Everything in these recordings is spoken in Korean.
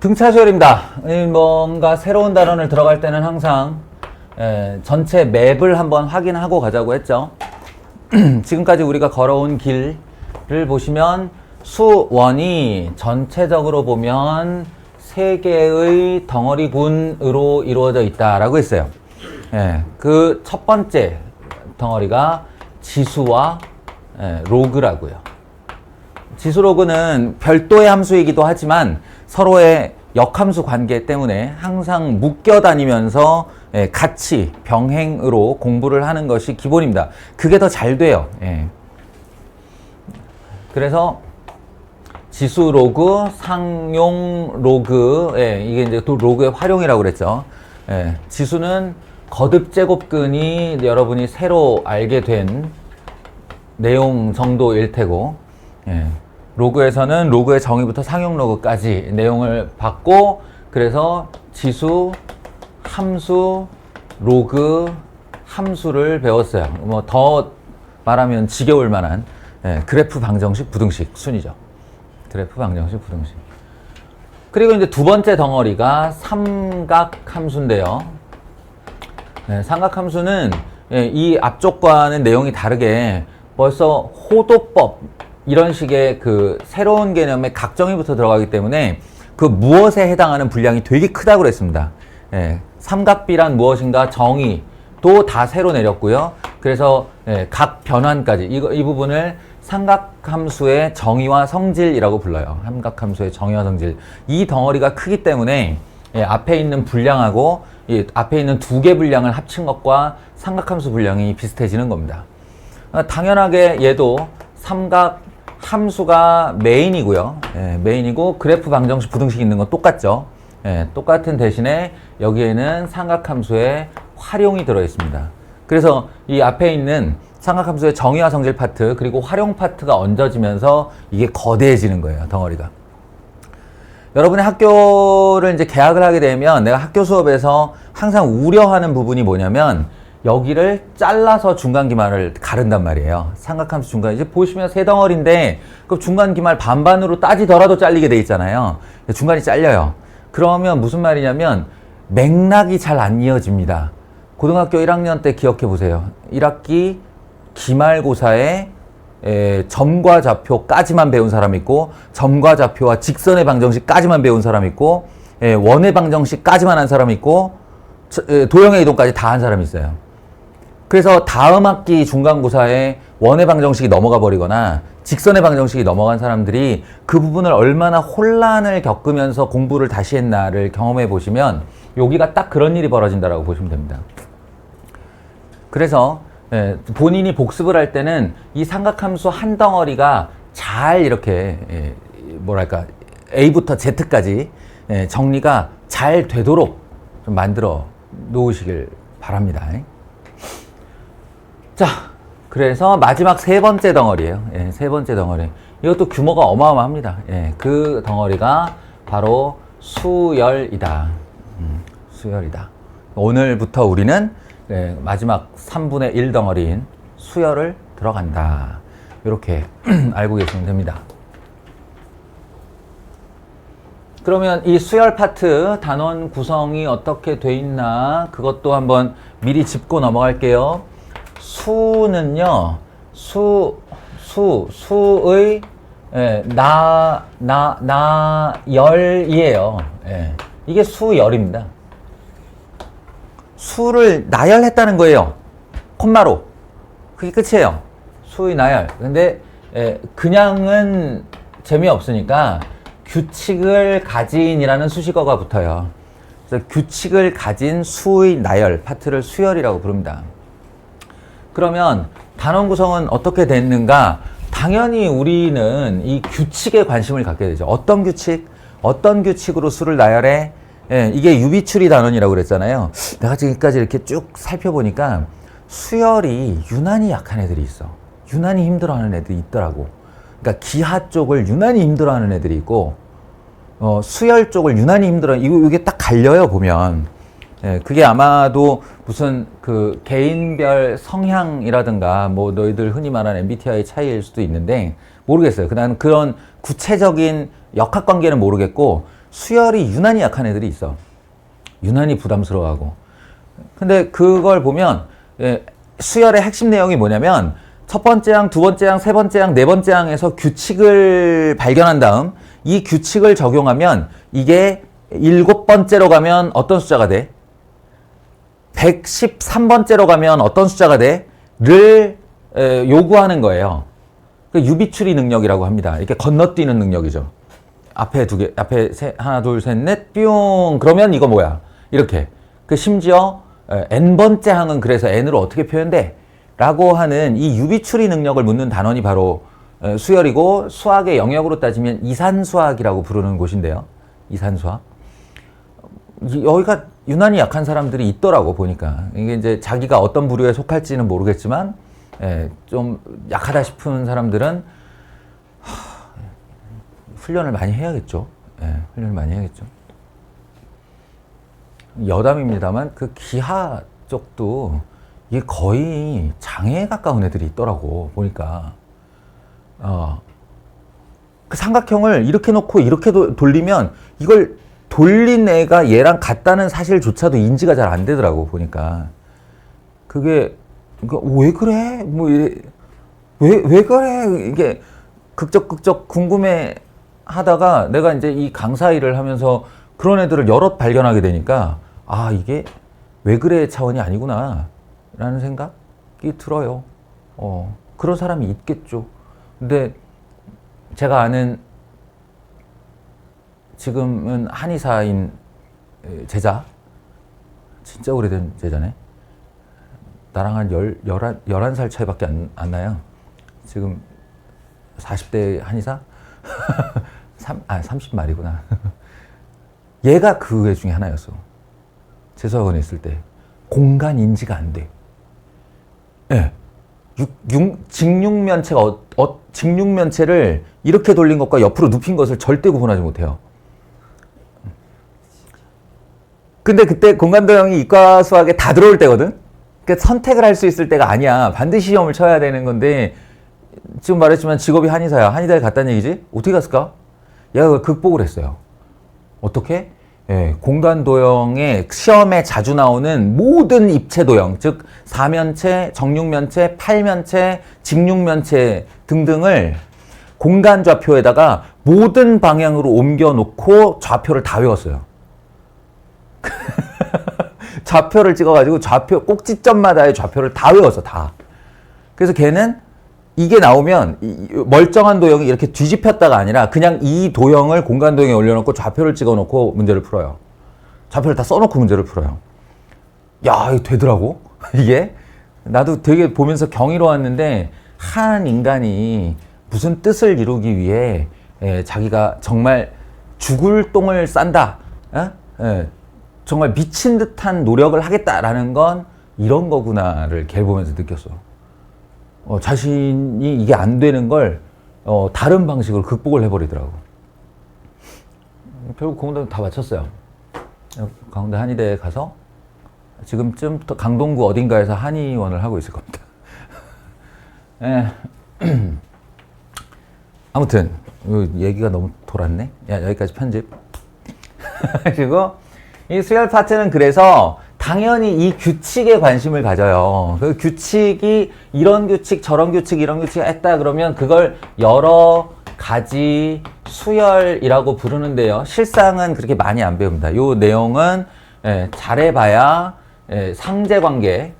등차 수열입니다. 뭔가 새로운 단원을 들어갈 때는 항상 전체 맵을 한번 확인하고 가자고 했죠. 지금까지 우리가 걸어온 길을 보시면 수원이 전체적으로 보면 3개의 덩어리군으로 이루어져 있다라고 했어요. 그 첫 번째 덩어리가 지수와 로그라고요. 지수 로그는 별도의 함수이기도 하지만 서로의 역함수 관계 때문에 항상 묶여 다니면서 같이 병행으로 공부를 하는 것이 기본입니다. 그게 더 잘 돼요. 그래서 지수 로그, 상용 로그, 이게 이제 또 로그의 활용이라고 그랬죠. 지수는 거듭 제곱근이 여러분이 새로 알게 된 내용 정도일 테고, 로그에서는 로그의 정의부터 상용 로그까지 내용을 받고, 그래서 지수, 함수, 로그, 함수를 배웠어요. 뭐 더 말하면 지겨울 만한 그래프 방정식, 부등식 순이죠. 그래프 방정식, 부등식. 그리고 이제 두 번째 덩어리가 삼각함수인데요. 삼각함수는 이 앞쪽과는 내용이 다르게 벌써 호도법 이런 식의 그 새로운 개념의 각정의부터 들어가기 때문에 그 무엇에 해당하는 분량이 되게 크다고 그랬습니다. 삼각비란 무엇인가 정의도 다 새로 내렸고요. 그래서 각 변환까지 이 부분을 삼각함수의 정의와 성질이라고 불러요. 삼각함수의 정의와 성질. 이 덩어리가 크기 때문에 앞에 있는 분량하고 이 앞에 있는 두 개 분량을 합친 것과 삼각함수 분량이 비슷해지는 겁니다. 당연하게 얘도 삼각함수가 메인이고요. 메인이고 그래프 방정식 부등식 있는 건 똑같죠. 똑같은 대신에 여기에는 삼각함수의 활용이 들어 있습니다. 그래서 이 앞에 있는 삼각함수의 정의와 성질 파트 그리고 활용 파트가 얹어지면서 이게 거대해지는 거예요, 덩어리가. 여러분의 학교를 이제 개학을 하게 되면 내가 학교 수업에서 항상 우려하는 부분이 뭐냐면 여기를 잘라서 중간기말을 가른단 말이에요. 삼각함수 중간. 이제 보시면 세 덩어리인데 그 중간기말 반반으로 따지더라도 잘리게 돼 있잖아요. 중간이 잘려요. 그러면 무슨 말이냐면 맥락이 잘 안 이어집니다. 고등학교 1학년 때 기억해 보세요. 1학기 기말고사에 점과 좌표까지만 배운 사람 있고 점과 좌표와 직선의 방정식까지만 배운 사람 있고 원의 방정식까지만 한 사람 있고 도형의 이동까지 다 한 사람이 있어요. 그래서 다음 학기 중간고사에 원의 방정식이 넘어가 버리거나 직선의 방정식이 넘어간 사람들이 그 부분을 얼마나 혼란을 겪으면서 공부를 다시 했나를 경험해 보시면 여기가 딱 그런 일이 벌어진다라고 보시면 됩니다. 그래서 본인이 복습을 할 때는 이 삼각함수 한 덩어리가 잘 이렇게 뭐랄까 A부터 Z까지 정리가 잘 되도록 좀 만들어 놓으시길 바랍니다. 자, 그래서 마지막 세 번째 덩어리예요. 세 번째 덩어리. 이것도 규모가 어마어마합니다. 그 덩어리가 바로 수열이다. 수열이다. 오늘부터 우리는 마지막 3분의 1 덩어리인 수열을 들어간다. 이렇게 알고 계시면 됩니다. 그러면 이 수열 파트 단원 구성이 어떻게 돼 있나 그것도 한번 미리 짚고 넘어갈게요. 수는요, 수의 열이에요. 이게 수열입니다. 수를 나열했다는 거예요. 콤마로. 그게 끝이에요. 수의 나열. 근데 그냥은 재미없으니까 규칙을 가진이라는 수식어가 붙어요. 그래서 규칙을 가진 수의 나열 파트를 수열이라고 부릅니다. 그러면 단원 구성은 어떻게 됐는가? 당연히 우리는 이 규칙에 관심을 갖게 되죠. 어떤 규칙? 어떤 규칙으로 수를 나열해? 이게 유비추리 단원이라고 그랬잖아요. 내가 지금까지 이렇게 쭉 살펴보니까 수열이 유난히 약한 애들이 있어. 유난히 힘들어하는 애들이 있더라고. 그러니까 기하 쪽을 유난히 힘들어하는 애들이 있고 수열 쪽을 유난히 이게 딱 갈려요, 보면. 그게 아마도 무슨 그 개인별 성향이라든가 뭐 너희들 흔히 말하는 MBTI 차이일 수도 있는데 모르겠어요. 나는 그런 구체적인 역학관계는 모르겠고 수열이 유난히 약한 애들이 있어. 유난히 부담스러워하고. 근데 그걸 보면 수열의 핵심 내용이 뭐냐면 첫 번째 항, 두 번째 항, 세 번째 항, 네 번째 항에서 규칙을 발견한 다음 이 규칙을 적용하면 이게 일곱 번째로 가면 어떤 숫자가 돼? 113번째로 가면 어떤 숫자가 돼? 를 요구하는 거예요. 그 유비추리 능력이라고 합니다. 이렇게 건너뛰는 능력이죠. 앞에 두 개, 앞에 하나, 둘, 셋, 넷, 뿅. 그러면 이거 뭐야? 이렇게. 그 심지어 n번째 항은 그래서 n으로 어떻게 표현돼? 라고 하는 이 유비추리 능력을 묻는 단원이 바로 수열이고 수학의 영역으로 따지면 이산수학이라고 부르는 곳인데요. 이산수학. 여기가 유난히 약한 사람들이 있더라고 보니까. 이게 이제 자기가 어떤 부류에 속할지는 모르겠지만 좀 약하다 싶은 사람들은 훈련을 많이 해야겠죠. 훈련을 많이 해야겠죠. 여담입니다만 그 기하 쪽도 이게 거의 장애에 가까운 애들이 있더라고 보니까. 그 삼각형을 이렇게 놓고 이렇게 돌리면 이걸 돌린 애가 얘랑 같다는 사실조차도 인지가 잘 안 되더라고 보니까. 그게 왜 그래? 뭐 왜 그래? 이게 극적 궁금해 하다가 내가 이제 이 강사 일을 하면서 그런 애들을 여럿 발견하게 되니까 아, 이게 왜 그래 차원이 아니구나 라는 생각이 들어요. 그런 사람이 있겠죠. 근데 제가 아는 지금은 한의사인 제자, 진짜 오래된 제자네. 나랑 한 11살 차이밖에 안 나요. 지금 40대 한의사? 30말이구나. 얘가 그 애 중에 하나였어. 재수학원에 있을 때. 공간 인지가 안 돼. 예. 직육면체가, 직육면체를 이렇게 돌린 것과 옆으로 눕힌 것을 절대 구분하지 못해요. 근데 그때 공간도형이 이과 수학에 다 들어올 때거든? 그러니까 선택을 할 수 있을 때가 아니야. 반드시 시험을 쳐야 되는 건데, 지금 말했지만 직업이 한의사야. 한의대에 갔다는 얘기지? 어떻게 갔을까? 얘가 그걸 극복을 했어요. 어떻게? 공간도형의 시험에 자주 나오는 모든 입체도형, 즉 사면체, 정육면체, 팔면체, 직육면체 등등을 공간좌표에다가 모든 방향으로 옮겨놓고 좌표를 다 외웠어요. 좌표를 찍어가지고 좌표 꼭지점마다의 좌표를 다 외웠어. 다. 그래서 걔는 이게 나오면 멀쩡한 도형이 이렇게 뒤집혔다가 아니라 그냥 이 도형을 공간 도형에 올려놓고 좌표를 찍어놓고 문제를 풀어요. 좌표를 다 써놓고 문제를 풀어요. 야, 이거 되더라고. 이게 나도 되게 보면서 경이로웠는데 한 인간이 무슨 뜻을 이루기 위해 자기가 정말 죽을 똥을 싼다. 정말 미친 듯한 노력을 하겠다라는 건 이런 거구나를 걔 보면서 느꼈어. 자신이 이게 안 되는 걸 다른 방식으로 극복을 해버리더라고. 결국 공대는 다 마쳤어요. 강원대 한의대에 가서 지금쯤부터 강동구 어딘가에서 한의원을 하고 있을 겁니다. 아무튼 얘기가 너무 돌았네. 야, 여기까지 편집. 그리고 이 수열 파트는 그래서 당연히 이 규칙에 관심을 가져요. 그 규칙이 이런 규칙, 저런 규칙, 이런 규칙 했다 그러면 그걸 여러 가지 수열이라고 부르는데요. 실상은 그렇게 많이 안 배웁니다. 이 내용은 잘해봐야 상제관계라고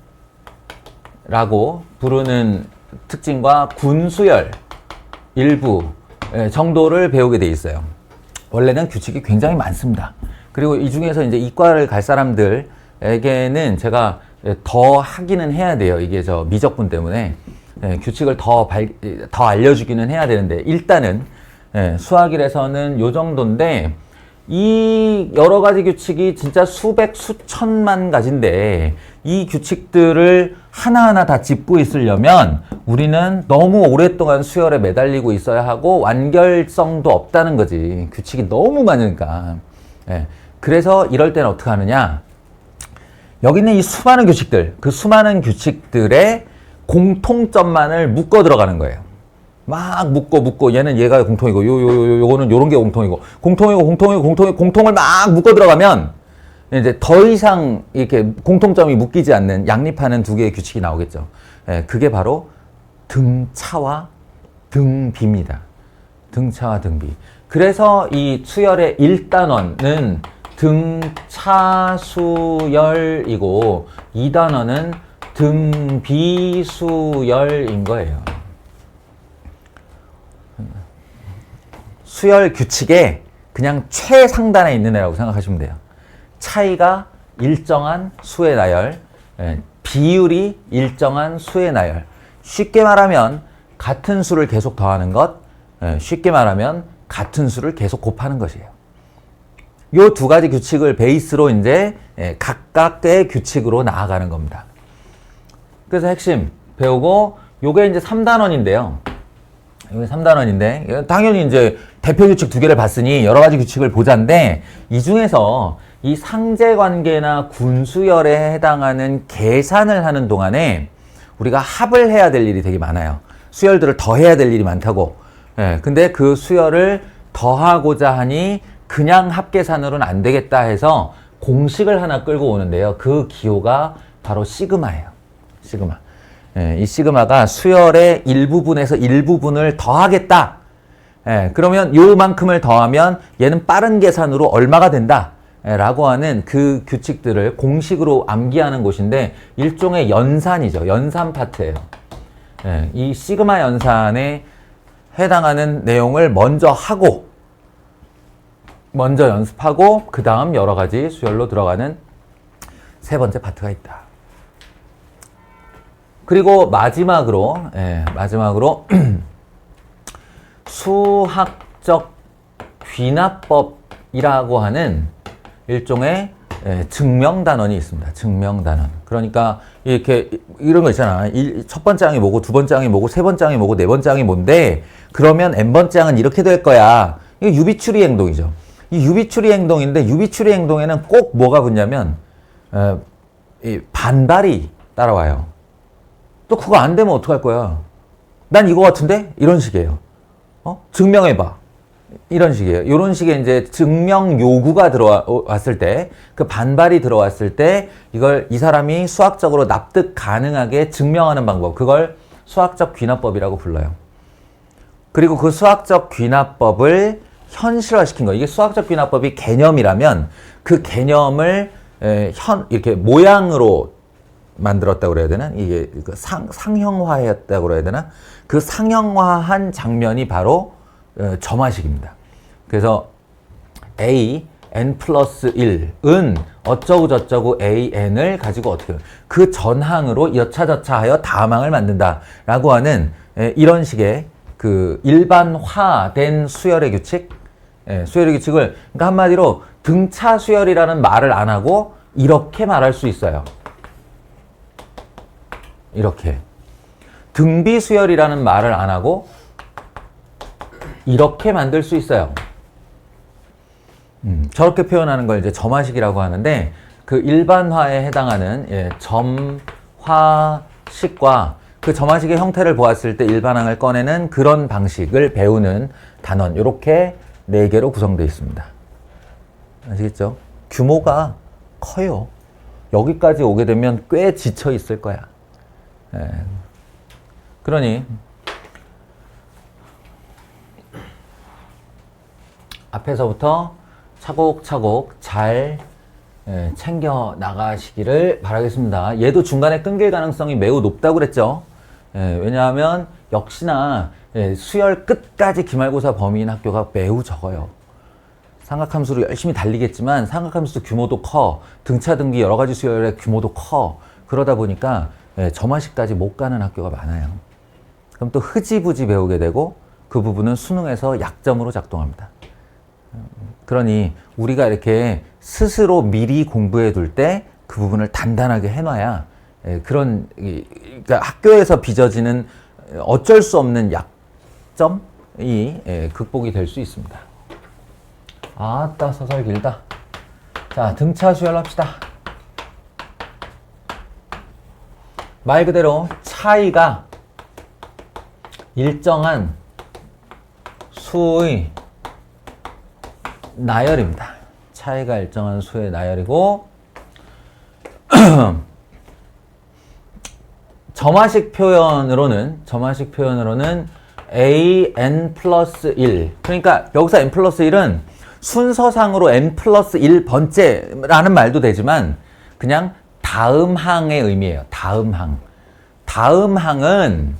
부르는 특징과 군수열 일부 정도를 배우게 돼 있어요. 원래는 규칙이 굉장히 많습니다. 그리고 이 중에서 이제 이과를 갈 사람들에게는 제가 더 하기는 해야 돼요. 이게 저 미적분 때문에 규칙을 더 알려주기는 해야 되는데 일단은 수학일에서는 요 정도인데 이 여러 가지 규칙이 진짜 수백 수천만 가지인데 이 규칙들을 하나하나 다 짚고 있으려면 우리는 너무 오랫동안 수열에 매달리고 있어야 하고 완결성도 없다는 거지. 규칙이 너무 많으니까. 그래서 이럴 때는 어떻게 하느냐. 여기 있는 이 수많은 규칙들, 그 수많은 규칙들의 공통점만을 묶어 들어가는 거예요. 막 묶고 얘는 얘가 공통이고 요거는 요런 게 공통이고 공통을 막 묶어 들어가면 이제 더 이상 이렇게 공통점이 묶이지 않는 양립하는 두 개의 규칙이 나오겠죠. 예, 그게 바로 등차와 등비입니다. 등차와 등비. 그래서 이 수열의 1단원은 등차수열이고 2단원은 등비수열인 거예요. 수열 규칙의 그냥 최상단에 있는 애라고 생각하시면 돼요. 차이가 일정한 수의 나열, 비율이 일정한 수의 나열. 쉽게 말하면 같은 수를 계속 더하는 것, 쉽게 말하면 같은 수를 계속 곱하는 것이에요. 요 두 가지 규칙을 베이스로 이제 각각의 규칙으로 나아가는 겁니다. 그래서 핵심 배우고 요게 이제 3단원인데요. 이게 3단원인데 당연히 이제 대표 규칙 두 개를 봤으니 여러 가지 규칙을 보자인데 이 중에서 이 상제관계나 군수열에 해당하는 계산을 하는 동안에 우리가 합을 해야 될 일이 되게 많아요. 수열들을 더해야 될 일이 많다고. 근데 그 수열을 더하고자 하니 그냥 합계산으로는 안 되겠다 해서 공식을 하나 끌고 오는데요. 그 기호가 바로 시그마예요. 시그마. 이 시그마가 수열의 일부분에서 일부분을 더하겠다. 그러면 요만큼을 더하면 얘는 빠른 계산으로 얼마가 된다. 라고 하는 그 규칙들을 공식으로 암기하는 곳인데 일종의 연산이죠. 연산 파트예요. 이 시그마 연산에 해당하는 내용을 먼저 연습하고 그 다음 여러 가지 수열로 들어가는 세 번째 파트가 있다. 그리고 마지막으로 수학적 귀납법이라고 하는 일종의 증명단원이 있습니다. 증명단원. 그러니까 이렇게 이런 거 있잖아. 첫 번째 항이 뭐고 두 번째 항이 뭐고 세 번째 항이 뭐고 네 번째 항이 뭔데 그러면 n번째 항은 이렇게 될 거야. 이거 유비추리 행동이죠. 이 유비추리 행동인데 유비추리 행동에는 꼭 뭐가 붙냐면 이 반발이 따라와요. 또 그거 안 되면 어떡할 거야? 난 이거 같은데? 이런 식이에요. 증명해봐. 이런 식이에요. 이런 식의 이제 증명 요구가 들어왔을 때, 그 반발이 들어왔을 때, 이걸 이 사람이 수학적으로 납득 가능하게 증명하는 방법, 그걸 수학적 귀납법이라고 불러요. 그리고 그 수학적 귀납법을 현실화시킨 거예요. 이게 수학적 귀납법이 개념이라면 그 개념을 이렇게 모양으로 만들었다고 그래야 되나? 이게 상형화했다고 그래야 되나? 그 상형화한 장면이 바로 점화식입니다. 그래서 a n 플러스 1은 어쩌고 저쩌고 a n을 가지고 어떻게 그 전항으로 여차저차하여 다항을 만든다라고 하는 이런 식의 그 일반화된 수열의 규칙, 수열의 규칙을 그러니까 한마디로 등차 수열이라는 말을 안 하고 이렇게 말할 수 있어요. 이렇게 등비 수열이라는 말을 안 하고 이렇게 만들 수 있어요. 저렇게 표현하는 걸 이제 점화식이라고 하는데 그 일반화에 해당하는 점화식과 그 점화식의 형태를 보았을 때 일반항을 꺼내는 그런 방식을 배우는 단원 이렇게 4개로 구성되어 있습니다. 아시겠죠? 규모가 커요. 여기까지 오게 되면 꽤 지쳐 있을 거야. 그러니 앞에서부터 차곡차곡 잘 챙겨 나가시기를 바라겠습니다. 얘도 중간에 끊길 가능성이 매우 높다고 그랬죠. 왜냐하면 역시나 수열 끝까지 기말고사 범위인 학교가 매우 적어요. 삼각함수로 열심히 달리겠지만 삼각함수 규모도 커, 등차 등비 여러 가지 수열의 규모도 커. 그러다 보니까 점화식까지 못 가는 학교가 많아요. 그럼 또 흐지부지 배우게 되고 그 부분은 수능에서 약점으로 작동합니다. 그러니 우리가 이렇게 스스로 미리 공부해 둘 때 그 부분을 단단하게 해놔야 그런 그러니까 학교에서 빚어지는 어쩔 수 없는 약점이 극복이 될 수 있습니다. 아따 서설 길다. 자, 등차 수열합시다. 말 그대로 차이가 일정한 수의 나열입니다. 차이가 일정한 수의 나열이고 점화식 표현으로는 an 플러스 1 그러니까 여기서 n 플러스 1은 순서상으로 n 플러스 1번째라는 말도 되지만 그냥 다음 항의 의미예요. 다음 항. 다음 항은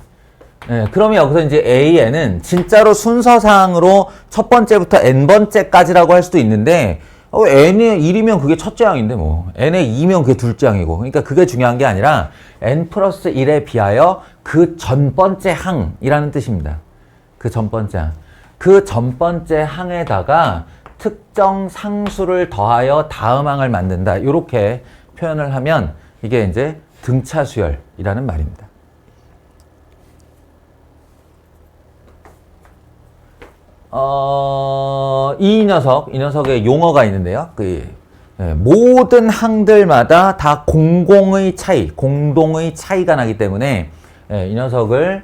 그러면 여기서 이제 an은 진짜로 순서상으로 첫 번째부터 n번째까지라고 할 수도 있는데 n의 1이면 그게 첫째 항인데 뭐 n의 2면 그게 둘째 항이고 그러니까 그게 중요한 게 아니라 n 플러스 1에 비하여 그 전번째 항이라는 뜻입니다. 그 전번째 항. 그 전번째 항에다가 특정 상수를 더하여 다음 항을 만든다. 이렇게 표현을 하면 이게 이제 등차수열이라는 말입니다. 이 녀석의 용어가 있는데요. 모든 항들마다 다 공동의 차이가 나기 때문에 이 녀석을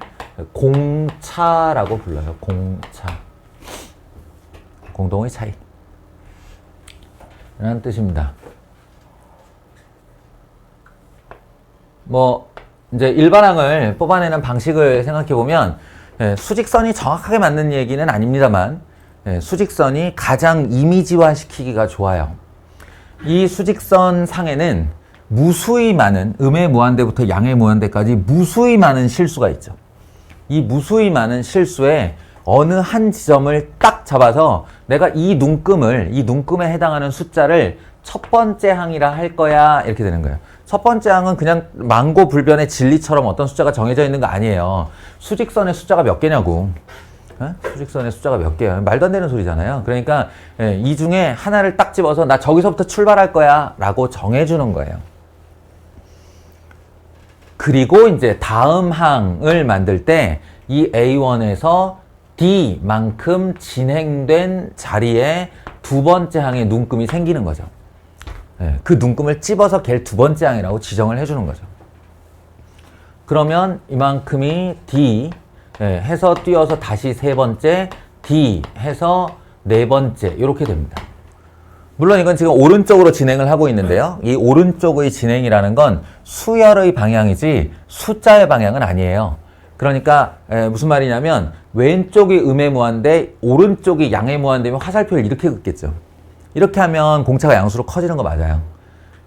공차라고 불러요. 공차. 공동의 차이. 라는 뜻입니다. 이제 일반항을 뽑아내는 방식을 생각해보면 수직선이 정확하게 맞는 얘기는 아닙니다만 수직선이 가장 이미지화 시키기가 좋아요. 이 수직선 상에는 무수히 많은 음의 무한대부터 양의 무한대까지 무수히 많은 실수가 있죠. 이 무수히 많은 실수에 어느 한 지점을 딱 잡아서 내가 이 눈금에 해당하는 숫자를 첫 번째 항이라 할 거야 이렇게 되는 거예요. 첫 번째 항은 그냥 망고불변의 진리처럼 어떤 숫자가 정해져 있는 거 아니에요. 수직선의 숫자가 몇 개냐고. 수직선의 숫자가 몇 개야. 말도 안 되는 소리잖아요. 그러니까 이 중에 하나를 딱 집어서 나 저기서부터 출발할 거야 라고 정해주는 거예요. 그리고 이제 다음 항을 만들 때 이 A1에서 D만큼 진행된 자리에 두 번째 항의 눈금이 생기는 거죠. 그 눈금을 찝어서 걔를 두 번째 항이라고 지정을 해주는 거죠. 그러면 이만큼이 D 해서 띄어서 다시 세 번째, D 해서 네 번째 이렇게 됩니다. 물론 이건 지금 오른쪽으로 진행을 하고 있는데요. 이 오른쪽의 진행이라는 건 수열의 방향이지 숫자의 방향은 아니에요. 그러니까 무슨 말이냐면 왼쪽이 음의 무한대, 오른쪽이 양의 무한대면 화살표를 이렇게 긋겠죠. 이렇게 하면 공차가 양수로 커지는 거 맞아요.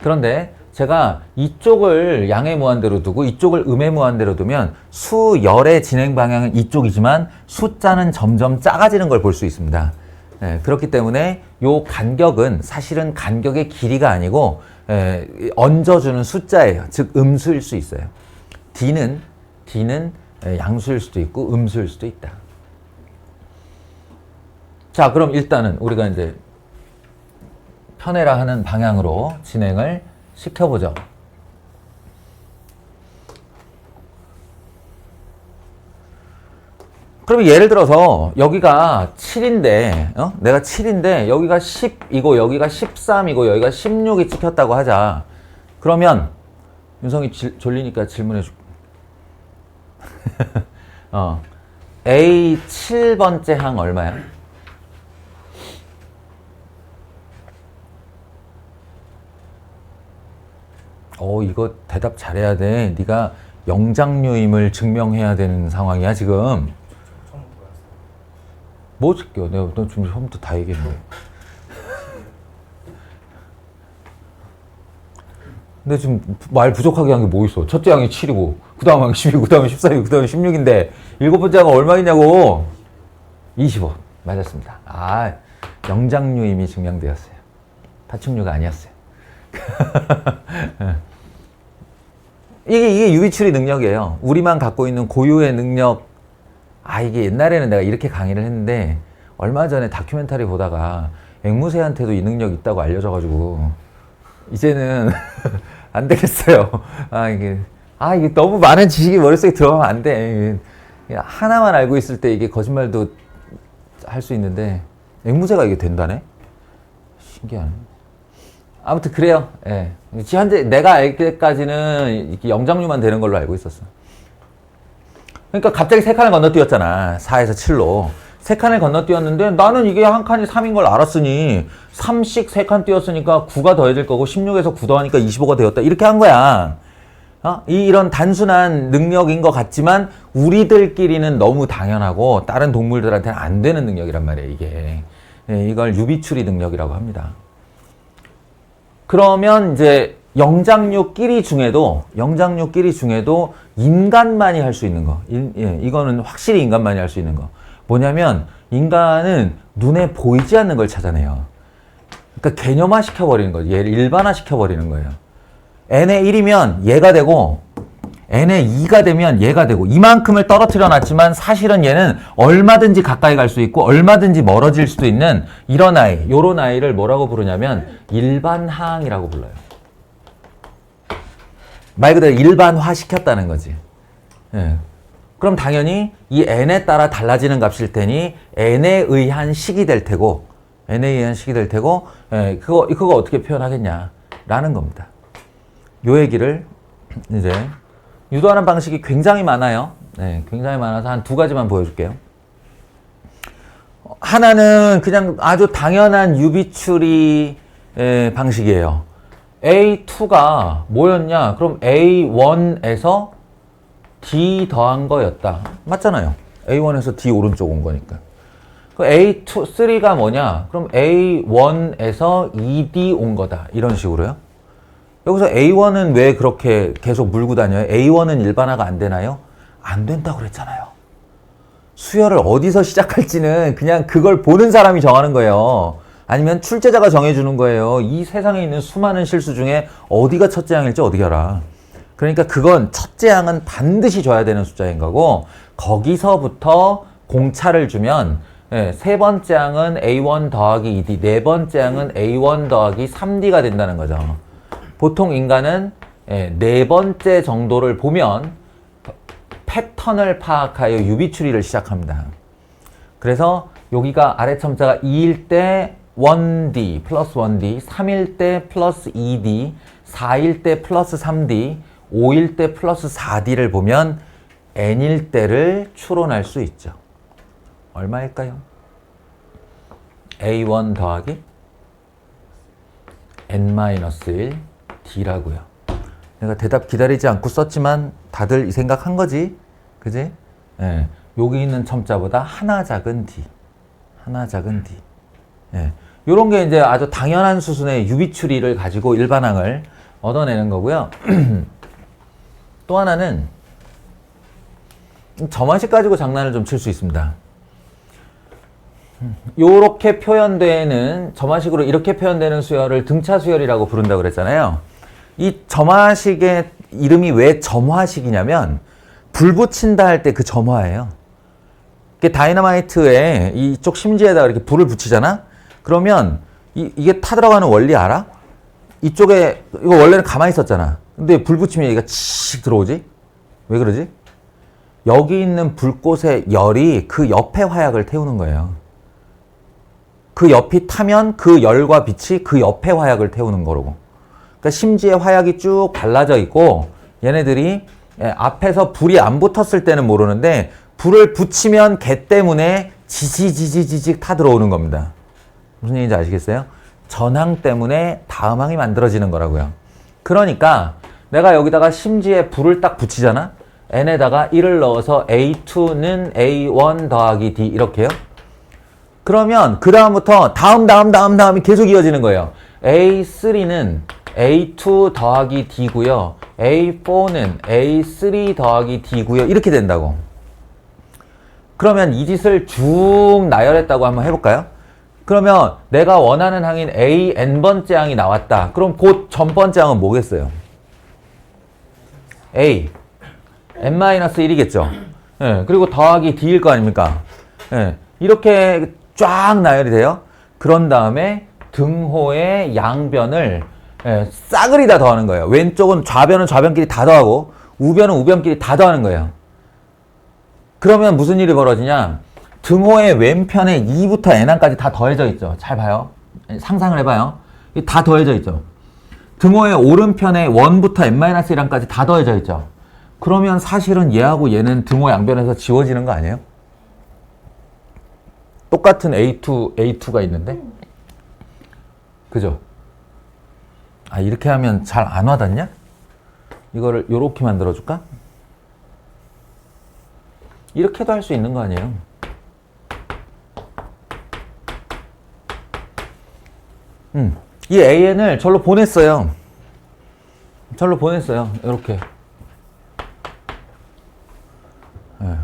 그런데 제가 이쪽을 양의 무한대로 두고 이쪽을 음의 무한대로 두면 수열의 진행 방향은 이쪽이지만 숫자는 점점 작아지는 걸 볼 수 있습니다. 그렇기 때문에 요 간격은 사실은 간격의 길이가 아니고 얹어주는 숫자예요. 즉 음수일 수 있어요. D는 양수일 수도 있고 음수일 수도 있다. 자, 그럼 일단은 우리가 이제 편해라 하는 방향으로 진행을 시켜보죠. 그러면 예를 들어서 여기가 7인데 내가 7인데 여기가 10이고 여기가 13이고 여기가 16이 찍혔다고 하자. 그러면 윤성이 졸리니까 질문해 줄게. A 7번째 항 얼마야? 이거 대답 잘해야 돼. 네가 영장류임을 증명해야 되는 상황이야 지금. 뭐 줄게요? 내가 너 지금 처음부터 다 얘기했는데. 근데 지금 말 부족하게 한 게 뭐 있어? 첫째 항이 7이고 그 다음 항이 10이고 그 다음에 14이고 그 다음에 16인데 일곱 번째 항은 얼마이냐고? 25. 맞았습니다. 영장류임이 증명되었어요. 파충류가 아니었어요. 이게 유비추리 능력이에요. 우리만 갖고 있는 고유의 능력. 이게 옛날에는 내가 이렇게 강의를 했는데 얼마 전에 다큐멘터리 보다가 앵무새한테도 이 능력 있다고 알려져가지고 이제는 안 되겠어요. 이게 너무 많은 지식이 머릿속에 들어가면 안 돼. 하나만 알고 있을 때 이게 거짓말도 할 수 있는데 앵무새가 이게 된다네? 신기하네. 아무튼 그래요. 현재 내가 알 때까지는 이렇게 영장류만 되는 걸로 알고 있었어. 그러니까 갑자기 세 칸을 건너뛰었잖아. 4에서 7로. 세 칸을 건너뛰었는데 나는 이게 한 칸이 3인 걸 알았으니 3씩 세 칸 뛰었으니까 9가 더해질 거고 16에서 9 더하니까 25가 되었다. 이렇게 한 거야. 이런 단순한 능력인 것 같지만 우리들끼리는 너무 당연하고 다른 동물들한테는 안 되는 능력이란 말이에요. 이게. 이걸 유비추리 능력이라고 합니다. 그러면 이제 영장류끼리 중에도 인간만이 할 수 있는 거. 이거는 확실히 인간만이 할 수 있는 거. 뭐냐면 인간은 눈에 보이지 않는 걸 찾아내요. 그러니까 개념화 시켜버리는 거예요. 얘를 일반화 시켜버리는 거예요. n의 1이면 얘가 되고 n의 2가 되면 얘가 되고 이만큼을 떨어뜨려 놨지만 사실은 얘는 얼마든지 가까이 갈 수 있고 얼마든지 멀어질 수도 있는 이런 아이, 요런 아이를 뭐라고 부르냐면 일반항이라고 불러요. 말 그대로 일반화 시켰다는 거지. 예. 그럼 당연히 이 n에 따라 달라지는 값일 테니 n에 의한 식이 될 테고 예, 그거 어떻게 표현하겠냐라는 겁니다. 요 얘기를 이제 유도하는 방식이 굉장히 많아요. 네, 굉장히 많아서 한 두 가지만 보여줄게요. 하나는 그냥 아주 당연한 유비추리 방식이에요. A2가 뭐였냐? 그럼 A1에서 D 더한 거였다. 맞잖아요. A1에서 D 오른쪽 온 거니까. A2, 3가 뭐냐? 그럼 A1에서 2D 온 거다. 이런 식으로요. 여기서 A1은 왜 그렇게 계속 물고 다녀요? A1은 일반화가 안 되나요? 안 된다고 그랬잖아요. 수열을 어디서 시작할지는 그냥 그걸 보는 사람이 정하는 거예요. 아니면 출제자가 정해주는 거예요. 이 세상에 있는 수많은 실수 중에 어디가 첫째 항일지 어떻게 알아? 그러니까 그건 첫째 항은 반드시 줘야 되는 숫자인 거고 거기서부터 공차를 주면 세 번째 항은 A1 더하기 2D, 네 번째 항은 A1 더하기 3D가 된다는 거죠. 보통 인간은 네 번째 정도를 보면 패턴을 파악하여 유비추리를 시작합니다. 그래서 여기가 아래 첨자가 2일 때 1D 플러스 1D, 3일 때 플러스 2D, 4일 때 플러스 3D, 5일 때 플러스 4D를 보면 N일 때를 추론할 수 있죠. 얼마일까요? A1 더하기 N-1 D라고요. 내가 대답 기다리지 않고 썼지만 다들 이 생각한 거지? 그지? 예. 여기 있는 첨자보다 하나 작은 D. 하나 작은 D. 예. 요런 게 이제 아주 당연한 수준의 유비추리를 가지고 일반항을 얻어내는 거고요. 또 하나는 점화식 가지고 장난을 좀 칠 수 있습니다. 요렇게 표현되는 점화식으로 이렇게 표현되는 수열을 등차 수열이라고 부른다고 그랬잖아요. 이 점화식의 이름이 왜 점화식이냐면 불 붙인다 할 때 그 점화예요. 다이너마이트에 이쪽 심지에다가 이렇게 불을 붙이잖아? 그러면 이게 타들어가는 원리 알아? 이쪽에 이거 원래는 가만히 있었잖아. 근데 불 붙이면 얘가 칙 들어오지? 왜 그러지? 여기 있는 불꽃의 열이 그 옆에 화약을 태우는 거예요. 그 옆이 타면 그 열과 빛이 그 옆에 화약을 태우는 거라고. 그러니까 심지에 화약이 쭉 발라져 있고 얘네들이 앞에서 불이 안 붙었을 때는 모르는데 불을 붙이면 걔 때문에 지지지지지직 타들어오는 겁니다. 무슨 얘기인지 아시겠어요? 전항 때문에 다음 항이 만들어지는 거라고요. 그러니까 내가 여기다가 심지에 불을 딱 붙이잖아? n에다가 1을 넣어서 A2는 A1 더하기 D 이렇게요. 그러면 그 다음부터 다음이 계속 이어지는 거예요. A3는 A2 더하기 D고요. A4는 A3 더하기 D고요. 이렇게 된다고. 그러면 이 짓을 쭉 나열했다고 한번 해볼까요? 그러면 내가 원하는 항인 A n번째 항이 나왔다. 그럼 곧 전번째 항은 뭐겠어요? A n-1이겠죠. 예, 그리고 더하기 D일 거 아닙니까? 예, 이렇게 쫙 나열이 돼요. 그런 다음에 등호의 양변을 싸그리 다 더하는 거예요. 왼쪽은 좌변은 좌변끼리 다 더하고 우변은 우변끼리 다 더하는 거예요. 그러면 무슨 일이 벌어지냐? 등호의 왼편에 2부터 n항까지 다 더해져 있죠. 잘 봐요. 상상을 해봐요. 다 더해져 있죠. 등호의 오른편에 1부터 n-1항까지 다 더해져 있죠. 그러면 사실은 얘하고 얘는 등호 양변에서 지워지는 거 아니에요? 똑같은 A2가 있는데? 그죠? 아, 이렇게 하면 잘 안 와닿냐? 이거를 요렇게 만들어줄까? 이렇게도 할 수 있는 거 아니에요? 이 AN을 절로 보냈어요. 이렇게. 네.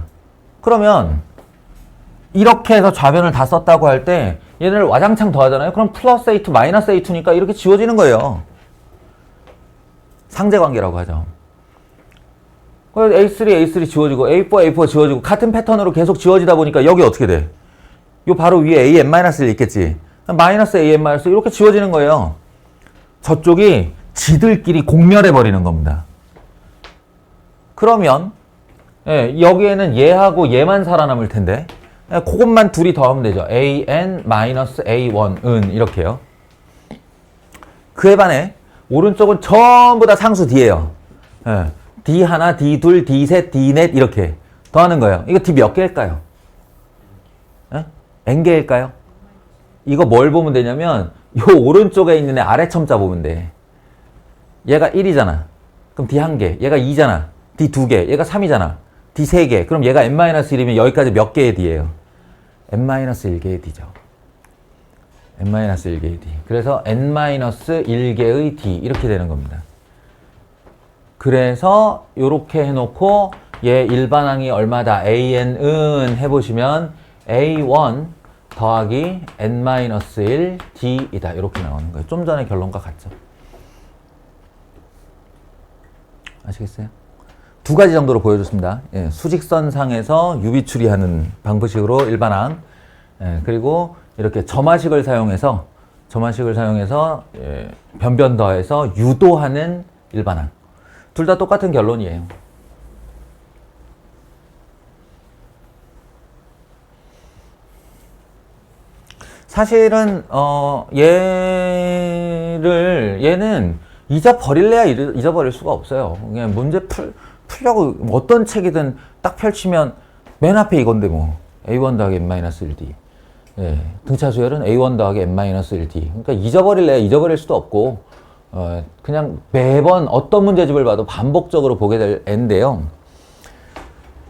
그러면 이렇게 해서 좌변을 다 썼다고 할 때 얘네를 와장창 더하잖아요. 그럼 플러스 A2 마이너스 A2니까 이렇게 지워지는 거예요. 상대관계라고 하죠. A3 지워지고 A4 지워지고 같은 패턴으로 계속 지워지다 보니까 여기 어떻게 돼? 요 바로 위에 AN-1 있겠지. 마이너스 AN- 이렇게 지워지는 거예요. 저쪽이 지들끼리 공멸해 버리는 겁니다. 그러면 여기에는 얘하고 얘만 살아남을 텐데 그것만 둘이 더하면 되죠. AN-A1은 이렇게요. 그에 반해 오른쪽은 전부 다 상수 D예요. D1, D2, D3, D넷 이렇게 더하는 거예요. 이거 D 몇 개일까요? N개일까요? 이거 뭘 보면 되냐면 요 오른쪽에 있는 애 아래 첨자 보면 돼. 얘가 1이잖아. 그럼 D 1개. 얘가 2잖아. D 2개. 얘가 3이잖아. D 3개. 그럼 얘가 N-1이면 여기까지 몇 개의 D예요? N-1개의 D죠. N-1개의 D. 그래서 N-1개의 D 이렇게 되는 겁니다. 그래서 이렇게 해놓고 얘 일반항이 얼마다? AN은 해보시면 A1 더하기 N-1 D이다. 이렇게 나오는 거예요. 좀 전에 결론과 같죠. 아시겠어요? 두 가지 정도로 보여줬습니다. 수직선상에서 유비추리하는 방부식으로 일반항, 그리고 이렇게 점화식을 사용해서 변변 더해서 유도하는 일반항. 둘 다 똑같은 결론이에요. 사실은 얘는 잊어버릴래야 잊어버릴 수가 없어요. 그냥 문제 풀려고 어떤 책이든 딱 펼치면 맨 앞에 이건데 뭐 A1 더하기 N-1D. 등차 수열은 A1 더하기 N-1D. 그러니까 잊어버릴래야 잊어버릴 수도 없고 그냥 매번 어떤 문제집을 봐도 반복적으로 보게 될 애인데요.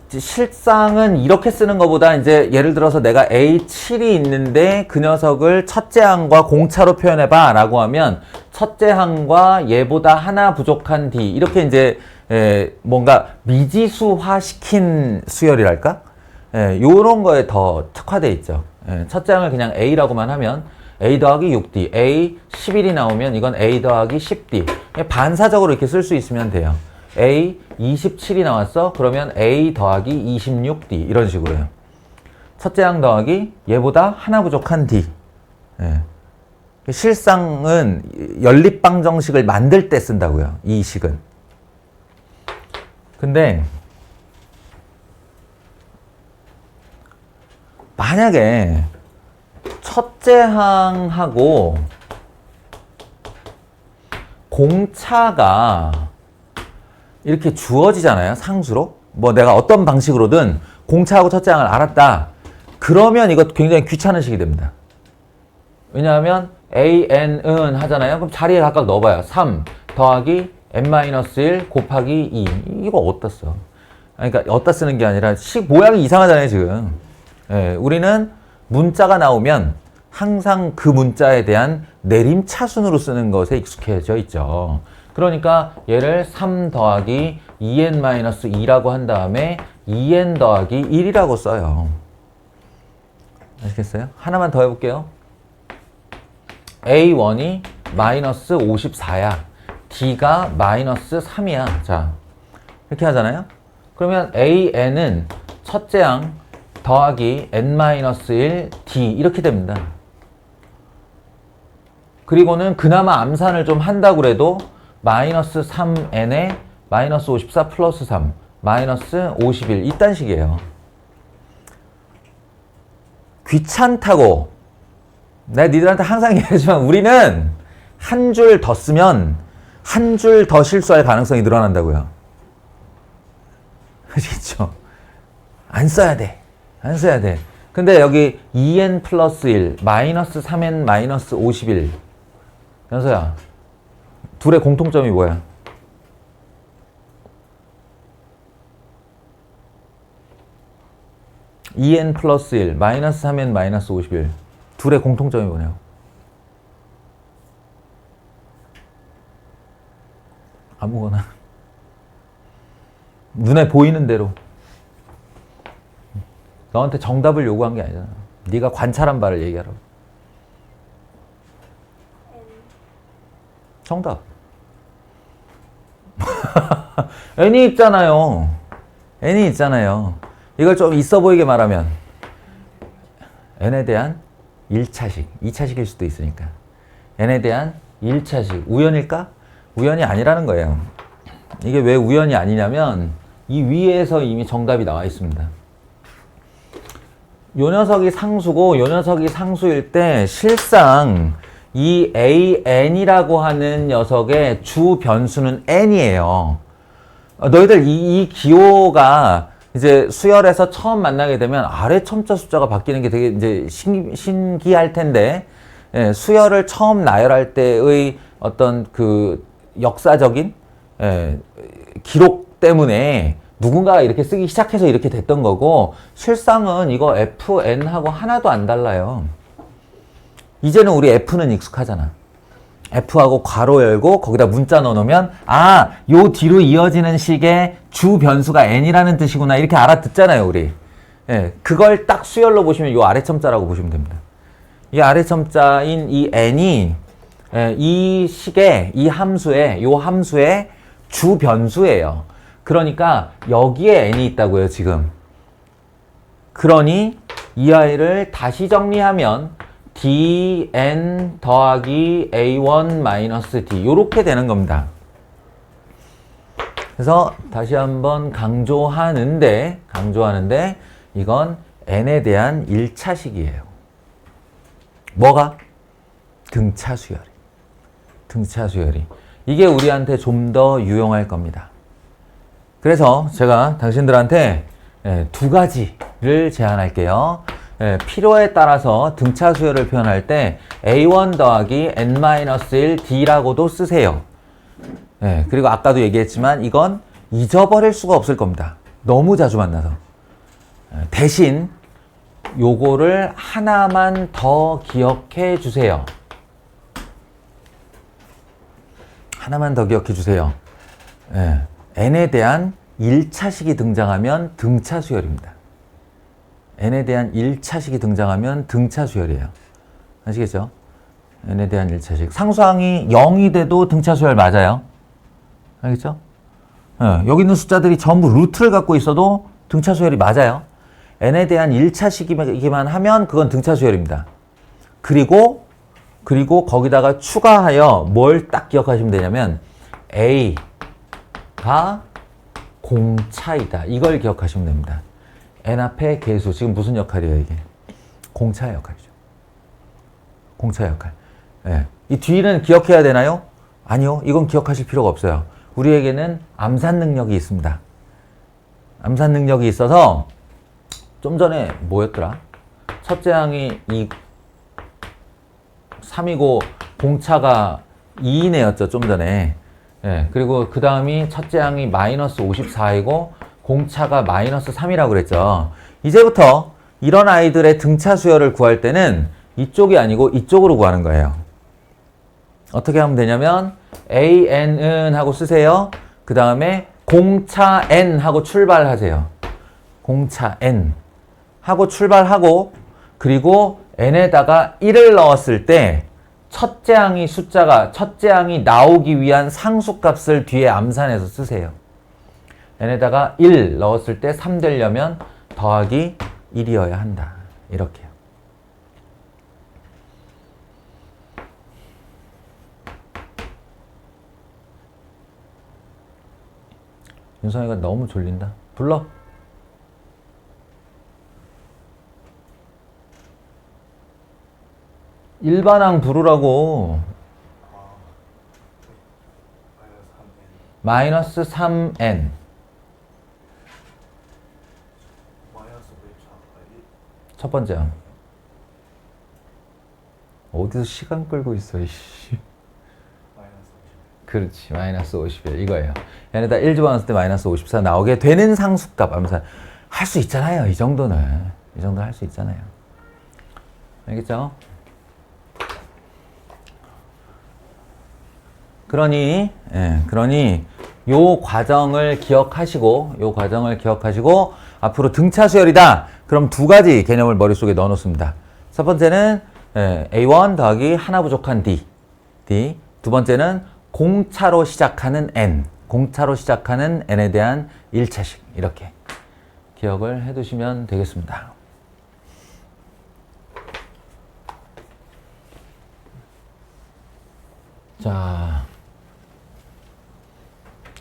실상은 이렇게 쓰는 것보다 이제 예를 들어서 내가 A7이 있는데 그 녀석을 첫째 항과 공차로 표현해봐 라고 하면 첫째 항과 얘보다 하나 부족한 D 이렇게 이제 뭔가 미지수화 시킨 수열이랄까? 요런 거에 더 특화돼 있죠. 첫째 항을 그냥 A라고만 하면 A 더하기 6D, A 11이 나오면 이건 A 더하기 10D 반사적으로 이렇게 쓸 수 있으면 돼요. A 27이 나왔어? 그러면 A 더하기 26D 이런 식으로요. 첫째 항 더하기 얘보다 하나 부족한 D. 실상은 연립방정식을 만들 때 쓴다고요. 이 식은. 근데 만약에 첫째 항하고 공차가 이렇게 주어지잖아요. 상수로. 뭐 내가 어떤 방식으로든 공차하고 첫째 항을 알았다. 그러면 이거 굉장히 귀찮은 식이 됩니다. 왜냐하면 AN은 하잖아요. 그럼 자리에 각각 넣어봐요. 3 더하기 N-1 곱하기 2. 이거 어디다 써? 그러니까 어디다 쓰는 게 아니라 모양이 이상하잖아요. 지금. 우리는 문자가 나오면 항상 그 문자에 대한 내림차순으로 쓰는 것에 익숙해져 있죠. 그러니까 얘를 3 더하기 2n-2라고 한 다음에 2n 더하기 1이라고 써요. 아시겠어요? 하나만 더 해볼게요. A1이 마이너스 54야. D가 마이너스 3이야. 자, 이렇게 하잖아요. 그러면 AN은 첫째 항 더하기 N-1 D 이렇게 됩니다. 그리고는 그나마 암산을 좀 한다고 그래도 마이너스 3n에 마이너스 54 플러스 3 마이너스 51 이딴 식이에요. 귀찮다고 내가 니들한테 항상 얘기하지만 우리는 한 줄 더 쓰면 한 줄 더 실수할 가능성이 늘어난다고요. 아시겠죠? 안 써야 돼. 안 써야 돼. 근데 여기 2n 플러스 1, 마이너스 3n 마이너스 51. 연서야, 둘의 공통점이 뭐야? (2n) 플러스 1, 마이너스 3n 마이너스 51. 둘의 공통점이 뭐냐고? 아무거나. 눈에 보이는 대로. 너한테 정답을 요구한 게 아니잖아. 네가 관찰한 바를 얘기하라고. 정답. n이 있잖아요. n이 있잖아요. 이걸 좀 있어 보이게 말하면 n에 대한 1차식, 2차식일 수도 있으니까 n에 대한 1차식. 우연일까? 우연이 아니라는 거예요. 이게 왜 우연이 아니냐면 이 위에서 이미 정답이 나와 있습니다. 요 녀석이 상수고 요 녀석이 상수일 때 실상 이 an이라고 하는 녀석의 주 변수는 n이에요. 너희들 이 기호가 이제 수열에서 처음 만나게 되면 아래 첨자 숫자가 바뀌는 게 되게 이제 신기할 텐데, 예, 수열을 처음 나열할 때의 어떤 그 역사적인 기록 때문에 누군가가 이렇게 쓰기 시작해서 이렇게 됐던 거고, 실상은 이거 fn하고 하나도 안 달라요. 이제는 우리 f는 익숙하잖아. f하고 괄호 열고 거기다 문자 넣어놓으면 아, 요 뒤로 이어지는 식의 주 변수가 n이라는 뜻이구나 이렇게 알아듣잖아요, 우리. 예, 그걸 딱 수열로 보시면 요 아래 첨자라고 보시면 됩니다. 이 아래 첨자인 이 n이 이 식의 이 함수의 요 함수의 주 변수예요. 그러니까 여기에 n이 있다고요, 지금. 그러니 이 아이를 다시 정리하면 dn 더하기 a1 마이너스 d 요렇게 되는 겁니다. 그래서 다시 한번 강조하는데 이건 n에 대한 1차식이에요. 뭐가? 등차 수열이. 등차 수열이. 이게 우리한테 좀 더 유용할 겁니다. 그래서 제가 당신들한테 두 가지를 제안할게요. 필요에 따라서 등차 수열을 표현할 때 a1 더하기 n-1 d라고도 쓰세요. 그리고 아까도 얘기했지만 이건 잊어버릴 수가 없을 겁니다. 너무 자주 만나서. 대신 요거를 하나만 더 기억해 주세요. 하나만 더 기억해 주세요. n에 대한 1차식이 등장하면 등차 수열입니다. n에 대한 1차식이 등장하면 등차 수열이에요. 아시겠죠? n에 대한 1차식. 상수항이 0이 돼도 등차 수열 맞아요. 알겠죠? 여기 있는 숫자들이 전부 루트를 갖고 있어도 등차 수열이 맞아요. n에 대한 1차식이기만 하면 그건 등차 수열입니다. 그리고 거기다가 추가하여 뭘 딱 기억하시면 되냐면 a가 공차이다. 이걸 기억하시면 됩니다. n 앞에 계수. 지금 무슨 역할이에요, 이게? 공차의 역할이죠. 공차의 역할. 이 뒤는 기억해야 되나요? 아니요. 이건 기억하실 필요가 없어요. 우리에게는 암산 능력이 있습니다. 암산 능력이 있어서 좀 전에 뭐였더라? 첫째 항이 3이고 공차가 2이네였죠, 좀 전에. 그리고 그 다음이 첫째 항이 마이너스 54이고 공차가 마이너스 3이라고 그랬죠. 이제부터 이런 아이들의 등차 수열을 구할 때는 이쪽이 아니고 이쪽으로 구하는 거예요. 어떻게 하면 되냐면 an은 하고 쓰세요. 그 다음에 공차 n 하고 출발하세요. 공차 n 하고 출발하고, 그리고 n에다가 1을 넣었을 때 첫째 항이 나오기 위한 상수값을 뒤에 암산해서 쓰세요. n에다가 1 넣었을 때 3 되려면 더하기 1이어야 한다. 이렇게요. 윤성이가 너무 졸린다. 불러. 일반항 부르라고. 마이너스 3n. 첫 번째요. 어디서 시간 끌고 있어, 이씨. 그렇지. 마이너스 51. 이거예요. 얘네다 1 집어넣었을 때 마이너스 54 나오게 되는 상수값 하면서 할 수 있잖아요. 이 정도는. 이 정도 할 수 있잖아요. 알겠죠? 그러니 요 과정을 기억하시고 앞으로 등차 수열이다. 그럼 두 가지 개념을 머릿속에 넣어 놓습니다. 첫 번째는 A1 더하기 하나 부족한 D. 두 번째는 공차로 시작하는 N. 공차로 시작하는 N에 대한 1차식. 이렇게 기억을 해 두시면 되겠습니다. 자,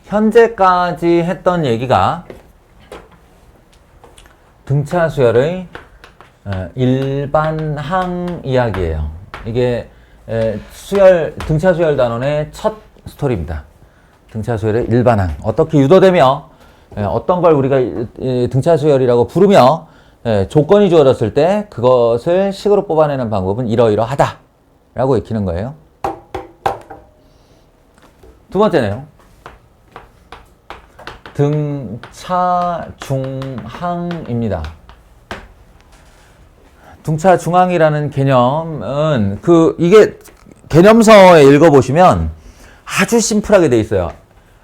현재까지 했던 얘기가 등차 수열의 일반항 이야기예요. 이게 등차 수열 단원의 첫 스토리입니다. 등차 수열의 일반항. 어떻게 유도되며 어떤 걸 우리가 등차 수열이라고 부르며 조건이 주어졌을 때 그것을 식으로 뽑아내는 방법은 이러이러하다 라고 익히는 거예요. 두 번째네요. 등차 중항입니다. 등차 중항이라는 개념은 이게 개념서에 읽어보시면 아주 심플하게 돼 있어요.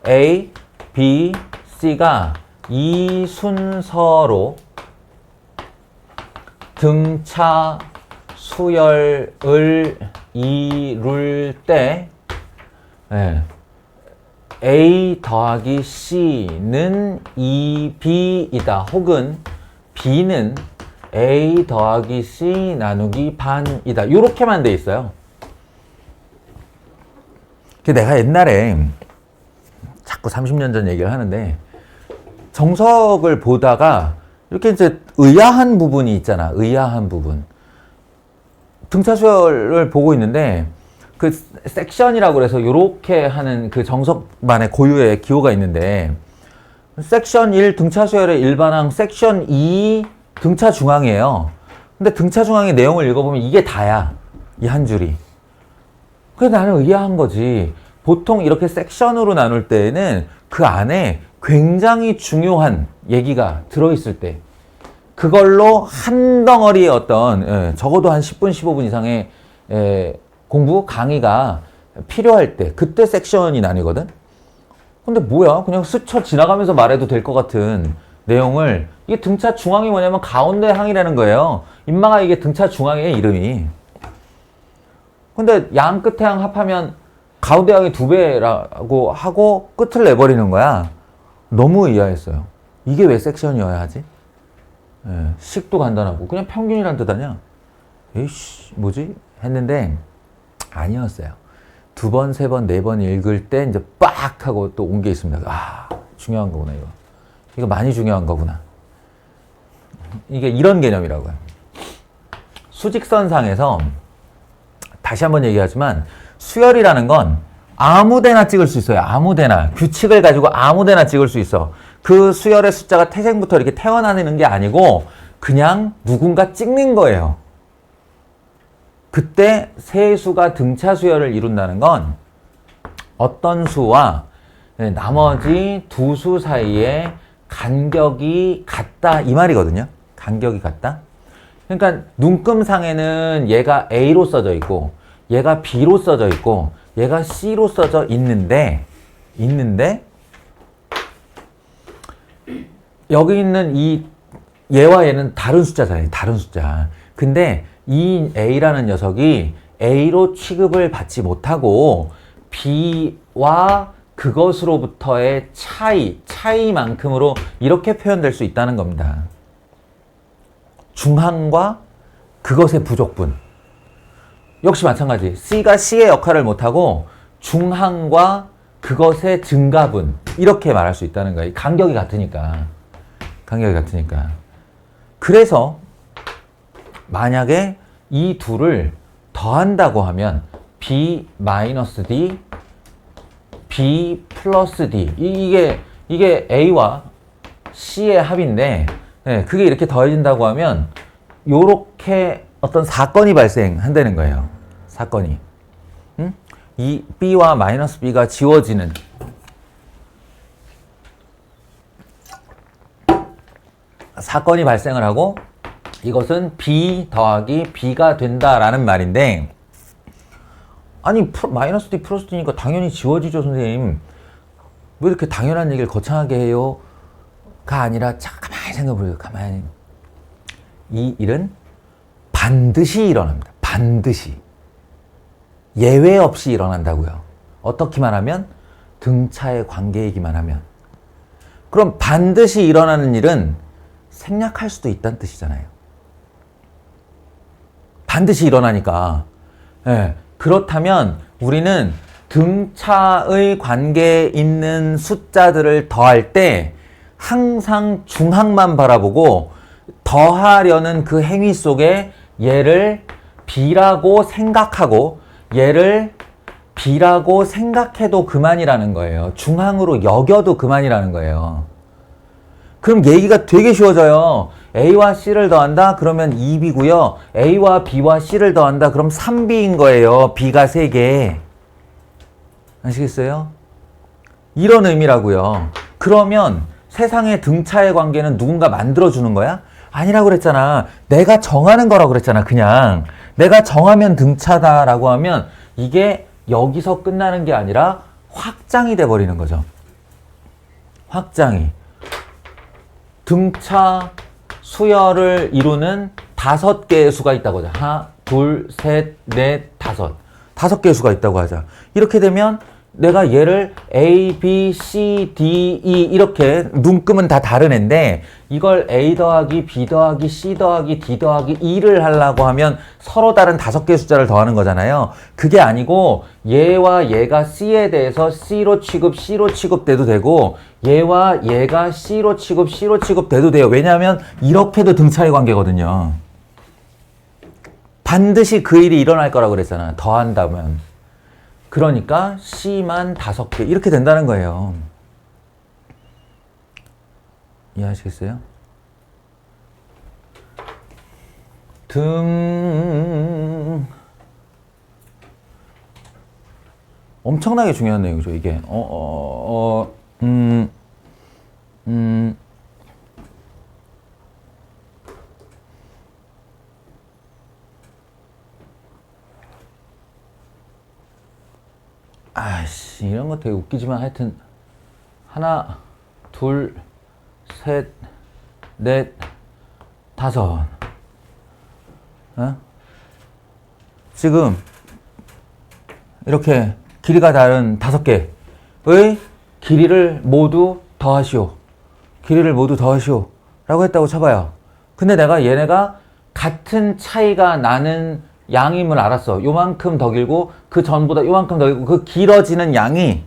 A, B, C가 이 순서로 등차 수열을 이룰 때 A 더하기 C는 2B이다. 혹은 B는 A 더하기 C 나누기 반이다. 요렇게만 돼 있어요. 내가 옛날에 자꾸 30년 전 얘기를 하는데 정석을 보다가 이렇게 이제 의아한 부분이 있잖아. 의아한 부분. 등차수열을 보고 있는데 그 섹션이라고 그래서 요렇게 하는 그 정석만의 고유의 기호가 있는데 섹션 1 등차 수열의 일반항, 섹션 2 등차 중항이에요. 근데 등차 중항의 내용을 읽어보면 이게 다야. 이 한 줄이. 그래서 나는 의아한 거지. 보통 이렇게 섹션으로 나눌 때에는 그 안에 굉장히 중요한 얘기가 들어있을 때 그걸로 한 덩어리의 어떤 적어도 한 10분, 15분 이상의 공부, 강의가 필요할 때 그때 섹션이 나뉘거든? 근데 뭐야? 그냥 스쳐 지나가면서 말해도 될 것 같은 내용을 이게 등차 중앙이 뭐냐면 가운데 항이라는 거예요. 인마가 이게 등차 중앙이에요, 이름이. 근데 양 끝에 항 합하면 가운데 항이 2배라고 하고 끝을 내버리는 거야. 너무 의아했어요. 이게 왜 섹션이어야 하지? 식도 간단하고 그냥 평균이란 뜻 아니야? 에이씨, 뭐지? 했는데 아니었어요. 2번, 3번, 4번 읽을 때 이제 빡 하고 또 온 게 있습니다. 아, 중요한 거구나, 이거. 이거 많이 중요한 거구나. 이게 이런 개념이라고요. 수직선상에서 다시 한번 얘기하지만 수열이라는 건 아무데나 찍을 수 있어요. 아무데나. 규칙을 가지고 아무데나 찍을 수 있어. 그 수열의 숫자가 태생부터 이렇게 태어나는 게 아니고 그냥 누군가 찍는 거예요. 그때 세 수가 등차 수열을 이룬다는 건 어떤 수와 나머지 두 수 사이에 간격이 같다 이 말이거든요. 간격이 같다. 그러니까 눈금상에는 얘가 A로 써져 있고 얘가 B로 써져 있고 얘가 C로 써져 있는데 여기 있는 이 얘와 얘는 다른 숫자잖아요. 다른 숫자. 근데 이 A라는 녀석이 A로 취급을 받지 못하고 B와 그것으로부터의 차이만큼으로 이렇게 표현될 수 있다는 겁니다. 중항과 그것의 부족분. 역시 마찬가지. C가 C의 역할을 못하고 중항과 그것의 증가분. 이렇게 말할 수 있다는 거예요. 간격이 같으니까. 그래서 만약에 이 둘을 더한다고 하면 B-D, B 플러스 D 이게 A와 C의 합인데 그게 이렇게 더해진다고 하면 요렇게 어떤 사건이 발생한다는 거예요. 사건이. 이 B와 마이너스 B가 지워지는 사건이 발생을 하고 이것은 B 더하기 B가 된다라는 말인데 아니 마이너스 D 플러스 D니까 당연히 지워지죠 선생님. 왜 이렇게 당연한 얘기를 거창하게 해요? 가 아니라 가만히 생각해보세요. 가만히. 이 일은 반드시 일어납니다. 반드시. 예외 없이 일어난다고요. 어떻게만 하면? 등차의 관계이기만 하면. 그럼 반드시 일어나는 일은 생략할 수도 있다는 뜻이잖아요. 반드시 일어나니까. 예, 그렇다면 우리는 등차의 관계에 있는 숫자들을 더할 때 항상 중항만 바라보고 더하려는 그 행위 속에 얘를 B라고 생각하고 얘를 B라고 생각해도 그만이라는 거예요. 중항으로 여겨도 그만이라는 거예요. 그럼 얘기가 되게 쉬워져요. A와 C를 더한다? 그러면 2B고요. A와 B와 C를 더한다? 그럼 3B인 거예요. B가 3개. 아시겠어요? 이런 의미라고요. 그러면 세상의 등차의 관계는 누군가 만들어주는 거야? 아니라고 그랬잖아. 내가 정하는 거라고 그랬잖아. 그냥 내가 정하면 등차다라고 하면 이게 여기서 끝나는 게 아니라 확장이 돼버리는 거죠. 확장이. 등차 수열을 이루는 5개의 수가 있다고 하자. 하나, 둘, 셋, 넷, 다섯. 5개의 수가 있다고 하자. 이렇게 되면 내가 얘를 A, B, C, D, E 이렇게 눈금은 다 다른 애인데 이걸 A 더하기 B 더하기 C 더하기 D 더하기 E를 하려고 하면 서로 다른 5개의 숫자를 더하는 거잖아요. 그게 아니고 얘와 얘가 C에 대해서 C로 취급돼도 되고 얘와 얘가 C로 취급돼도 돼요. 왜냐하면 이렇게도 등차의 관계거든요. 반드시 그 일이 일어날 거라고 그랬잖아. 더한다면. 그러니까 C만 5개 이렇게 된다는 거예요. 이해하시겠어요? 엄청나게 중요한 내용이죠 이게. 아이씨, 이런 거 되게 웃기지만 하여튼 하나, 둘, 셋, 넷, 다섯. 어? 지금 이렇게 길이가 다른 5개의 길이를 모두 더하시오. 길이를 모두 더하시오. 라고 했다고 쳐봐요. 근데 내가 얘네가 같은 차이가 나는 양임을 알았어. 요만큼 더 길고 그 전보다 요만큼 더 길고 그 길어지는 양이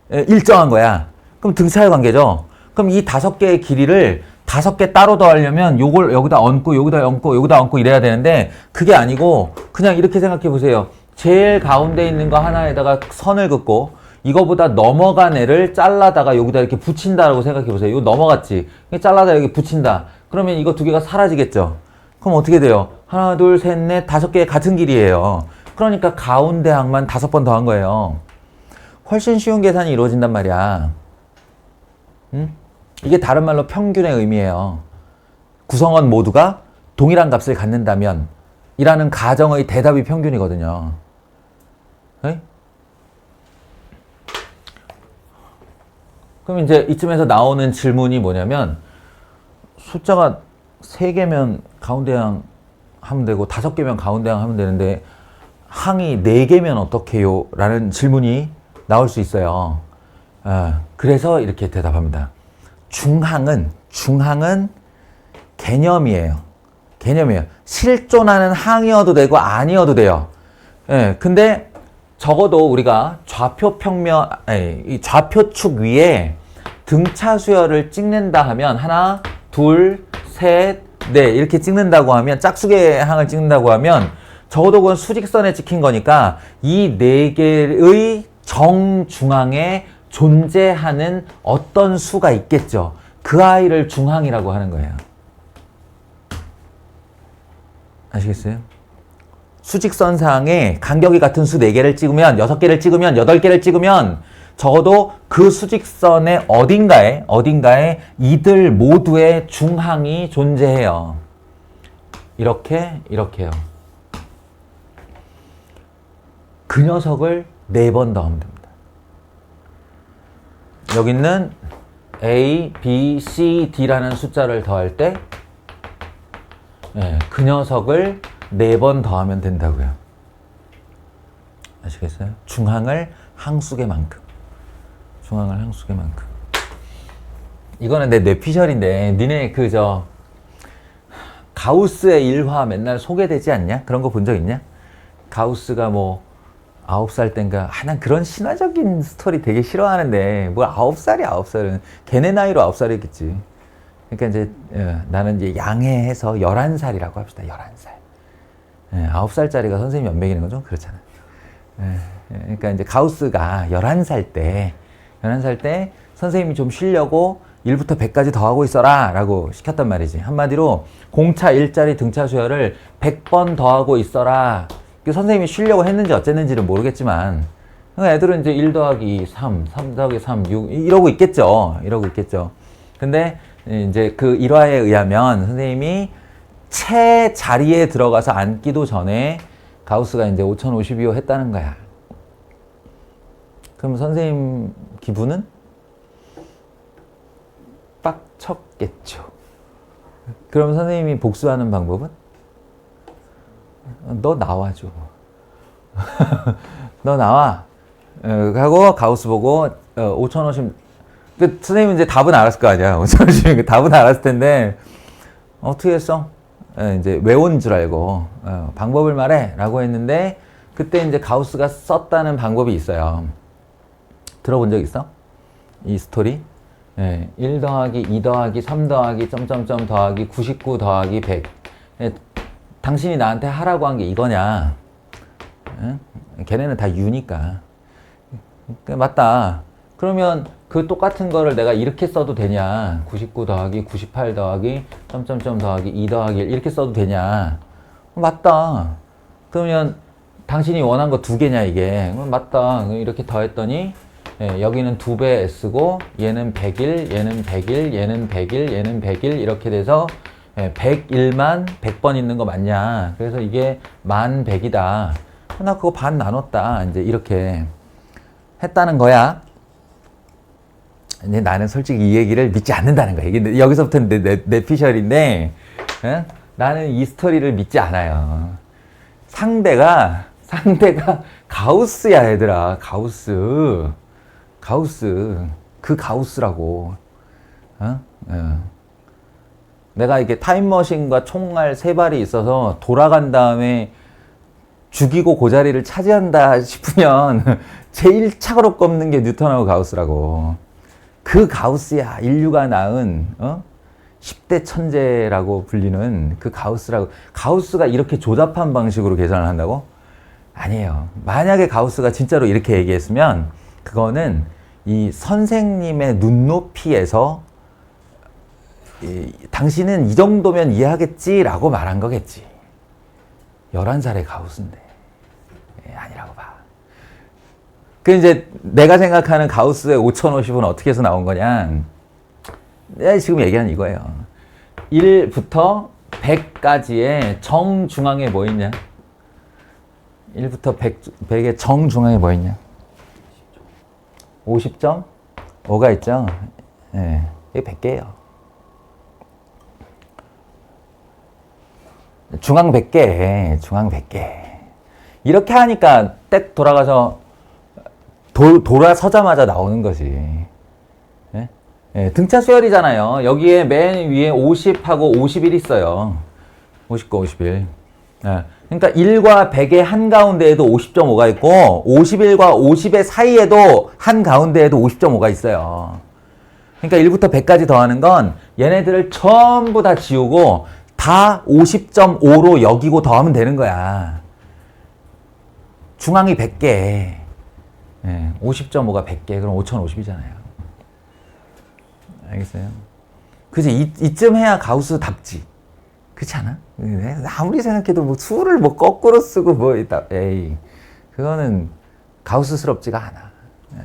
일정한 거야. 그럼 등차의 관계죠. 그럼 이 5개의 길이를 5개 따로 더하려면 요걸 여기다 얹고 여기다 얹고 여기다 얹고 이래야 되는데 그게 아니고 그냥 이렇게 생각해 보세요. 제일 가운데 있는 거 하나에다가 선을 긋고 이거보다 넘어간 애를 잘라다가 여기다 이렇게 붙인다라고 생각해 보세요. 이거 넘어갔지. 잘라다 여기 붙인다. 그러면 이거 2개가 사라지겠죠. 그럼 어떻게 돼요? 하나, 둘, 셋, 넷, 5개 같은 길이에요. 그러니까 가운데 항만 5번 더한 거예요. 훨씬 쉬운 계산이 이루어진단 말이야. 응? 이게 다른 말로 평균의 의미예요. 구성원 모두가 동일한 값을 갖는다면 이라는 가정의 대답이 평균이거든요. 네? 그럼 이제 이쯤에서 나오는 질문이 뭐냐면 숫자가 3개면 가운데항 하면 되고 5개면 가운데항 하면 되는데 항이 4개면 어떡해요? 라는 질문이 나올 수 있어요. 그래서 이렇게 대답합니다. 중항은 개념이에요. 개념이에요. 실존하는 항이어도 되고 아니어도 돼요. 근데 적어도 우리가 이 좌표축 위에 등차 수열을 찍는다 하면 하나, 둘, 셋, 넷 이렇게 찍는다고 하면 짝수의 항을 찍는다고 하면 적어도 그건 수직선에 찍힌 거니까 이 4개의 정중앙에 존재하는 어떤 수가 있겠죠. 그 아이를 중항이라고 하는 거예요. 아시겠어요? 수직선상에 간격이 같은 수 4개를 찍으면 6개를 찍으면 8개를 찍으면 적어도 그 수직선의 어딘가에 이들 모두의 중항이 존재해요. 이렇게요. 그 녀석을 4번 더하면 됩니다. 여기 있는 A, B, C, D라는 숫자를 더할 때 그 녀석을 4번 더하면 된다고요. 아시겠어요? 중항을 항수계만큼. 이거는 내 뇌피셜인데 니네 가우스의 일화 맨날 소개되지 않냐? 그런 거 본 적 있냐? 가우스가 뭐 9살 땐가 난 그런 신화적인 스토리 되게 싫어하는데 뭐 9살은 걔네 나이로 9살이겠지. 그러니까 이제 나는 이제 양해해서 11살이라고 합시다. 11살. 9살짜리가 선생님 몇 먹이는 건 좀 그렇잖아요. 그러니까 이제 가우스가 11살 때 선생님이 좀 쉬려고 1부터 100까지 더하고 있어라 라고 시켰단 말이지. 한마디로 공차 일자리 등차 수열을 100번 더하고 있어라. 선생님이 쉬려고 했는지 어쨌는지는 모르겠지만 애들은 이제 1 더하기 2, 3 더하기 3, 6 이러고 있겠죠. 근데 이제 그 일화에 의하면 선생님이 채 자리에 들어가서 앉기도 전에 가우스가 이제 5052호 했다는 거야. 그럼 선생님 기분은 빡쳤겠죠. 그럼 선생님이 복수하는 방법은? 너 나와줘. 너 나와. 하고 가우스 보고 5050 선생님은 이제 답은 알았을 거 아니야. 5050 답은 알았을 텐데 어떻게 했어? 이제 외운 줄 알고 방법을 말해 라고 했는데 그때 이제 가우스가 썼다는 방법이 있어요. 들어본 적 있어? 이 스토리? 1 더하기 2 더하기 3 더하기 점점점 더하기 99 더하기 100. 당신이 나한테 하라고 한 게 이거냐? 걔네는 다 유니까. 맞다. 그러면 그 똑같은 거를 내가 이렇게 써도 되냐? 99 더하기 98 더하기 점점점 더하기 2 더하기 1 이렇게 써도 되냐? 맞다. 그러면 당신이 원한 거 2개냐 이게? 맞다. 이렇게 더했더니 여기는 2배 S고 얘는 100일, 얘는 100일, 얘는 100일, 얘는 100일 이렇게 돼서 101만 100번 있는 거 맞냐? 그래서 이게 1100이다. 나 그거 반 나눴다. 이제 이렇게 했다는 거야. 근데 나는 솔직히 이 얘기를 믿지 않는다는 거야. 이게 여기서부터는 내 피셜인데, 나는 이 스토리를 믿지 않아요. 상대가 가우스야, 얘들아. 가우스. 그 가우스라고. 내가 이게 타임머신과 총알 3발이 있어서 돌아간 다음에 죽이고 그 자리를 차지한다 싶으면 제일 차가로 꼽는 게 뉴턴하고 가우스라고. 그 가우스야. 인류가 낳은 10대 천재라고 불리는 그 가우스라고. 가우스가 이렇게 조잡한 방식으로 계산을 한다고? 아니에요. 만약에 가우스가 진짜로 이렇게 얘기했으면 그거는 이 선생님의 눈높이에서 당신은 이 정도면 이해하겠지라고 말한 거겠지. 11살의 가우스인데. 아니라고 봐. 그 이제 내가 생각하는 가우스의 5050은 어떻게 해서 나온 거냐. 내가 지금 얘기한 이거예요. 1부터 100까지의 정중앙에 뭐 있냐? 1부터 100의 정중앙에 뭐 있냐? 50점? 5가 있죠? 이게 100개예요. 중앙 100개. 이렇게 하니까 딱 돌아가서 돌아서자마자 나오는 거지. 등차 수열이잖아요. 여기에 맨 위에 50하고 51 있어요. 50과 51. 그러니까 1과 100의 한가운데에도 50.5가 있고 51과 50의 사이에도 한가운데에도 50.5가 있어요. 그러니까 1부터 100까지 더하는 건 얘네들을 전부 다 지우고 다 50.5로 여기고 더하면 되는 거야. 중앙이 100개. 50.5가 100개. 그럼 5050이잖아요. 알겠어요? 그치? 이쯤 해야 가우스 답지. 그렇지 않아? 아무리 생각해도 뭐 수를 뭐 거꾸로 쓰고 뭐 있다. 에이, 그거는 가우스스럽지가 않아. 예.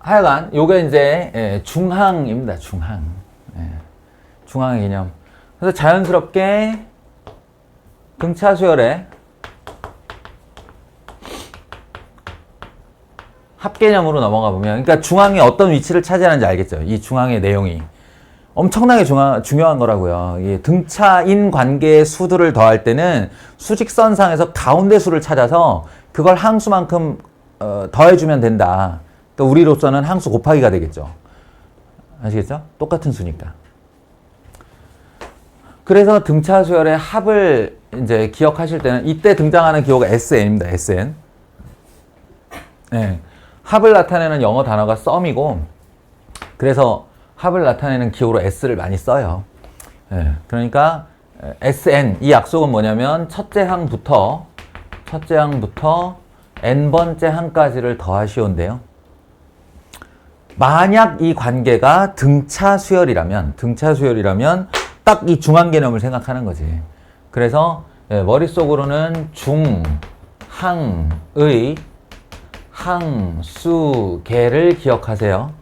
하여간 요게 이제 중항입니다. 중항. 예. 중항의 개념. 그래서 자연스럽게 등차 수열의 합개념으로 넘어가 보면, 그러니까 중항이 어떤 위치를 차지하는지 알겠죠? 이 중항의 내용이 엄청나게 중요한 거라고요. 이 등차인 관계의 수들을 더할 때는 수직선상에서 가운데 수를 찾아서 그걸 항수만큼 더해주면 된다. 그러니까 우리로서는 항수 곱하기가 되겠죠. 아시겠죠? 똑같은 수니까. 그래서 등차 수열의 합을 이제 기억하실 때는 이때 등장하는 기호가 SN입니다. SN. 네. 합을 나타내는 영어 단어가 썸이고, 그래서 합을 나타내는 기호로 S를 많이 써요. 네. 그러니까 SN, 이 약속은 뭐냐면 첫째 항부터 n번째 항까지를 더하시온데요. 만약 이 관계가 등차 수열이라면 딱 이 중항 개념을 생각하는 거지. 그래서 머릿속으로는 중항의 항수계를 기억하세요.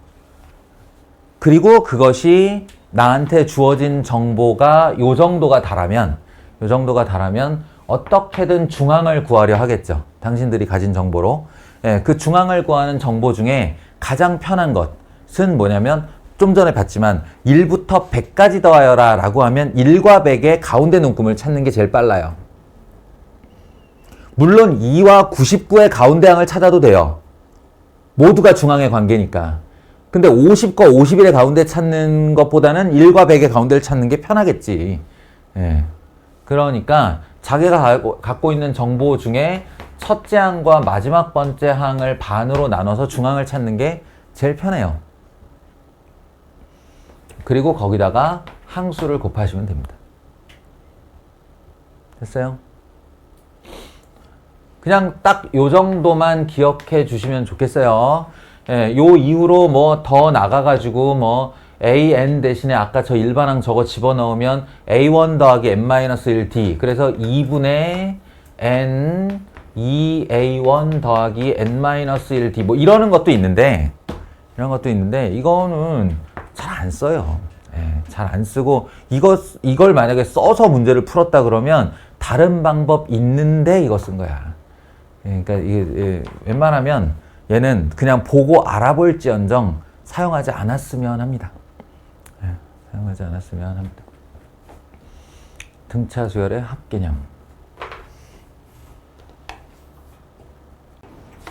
그리고 그것이 나한테 주어진 정보가 요 정도가 다라면 어떻게든 중항을 구하려 하겠죠. 당신들이 가진 정보로. 그 중항을 구하는 정보 중에 가장 편한 것은 뭐냐면, 좀 전에 봤지만 1부터 100까지 더하여라 라고 하면 1과 100의 가운데 눈금을 찾는 게 제일 빨라요. 물론 2와 99의 가운데 항을 찾아도 돼요. 모두가 중항의 관계니까. 근데 50과 51의 가운데 찾는 것보다는 1과 100의 가운데를 찾는 게 편하겠지. 예. 그러니까 자기가 갖고 있는 정보 중에 첫째 항과 마지막 번째 항을 반으로 나눠서 중항을 찾는 게 제일 편해요. 그리고 거기다가 항수를 곱하시면 됩니다. 됐어요? 그냥 딱 요 정도만 기억해 주시면 좋겠어요. 요 이후로 뭐 더 나가가지고 뭐 AN 대신에 아까 저 일반항 저거 집어넣으면 A1 더하기 N-1D, 그래서 2분의 N 2A1 더하기 N-1D 뭐 이러는 것도 있는데 이거는 잘 안 써요. 잘 안 쓰고 이걸 만약에 써서 문제를 풀었다 그러면 다른 방법 있는데 이거 쓴 거야. 그러니까 이게 웬만하면 얘는 그냥 보고 알아볼지언정 사용하지 않았으면 합니다. 사용하지 않았으면 합니다. 등차 수열의 합개념.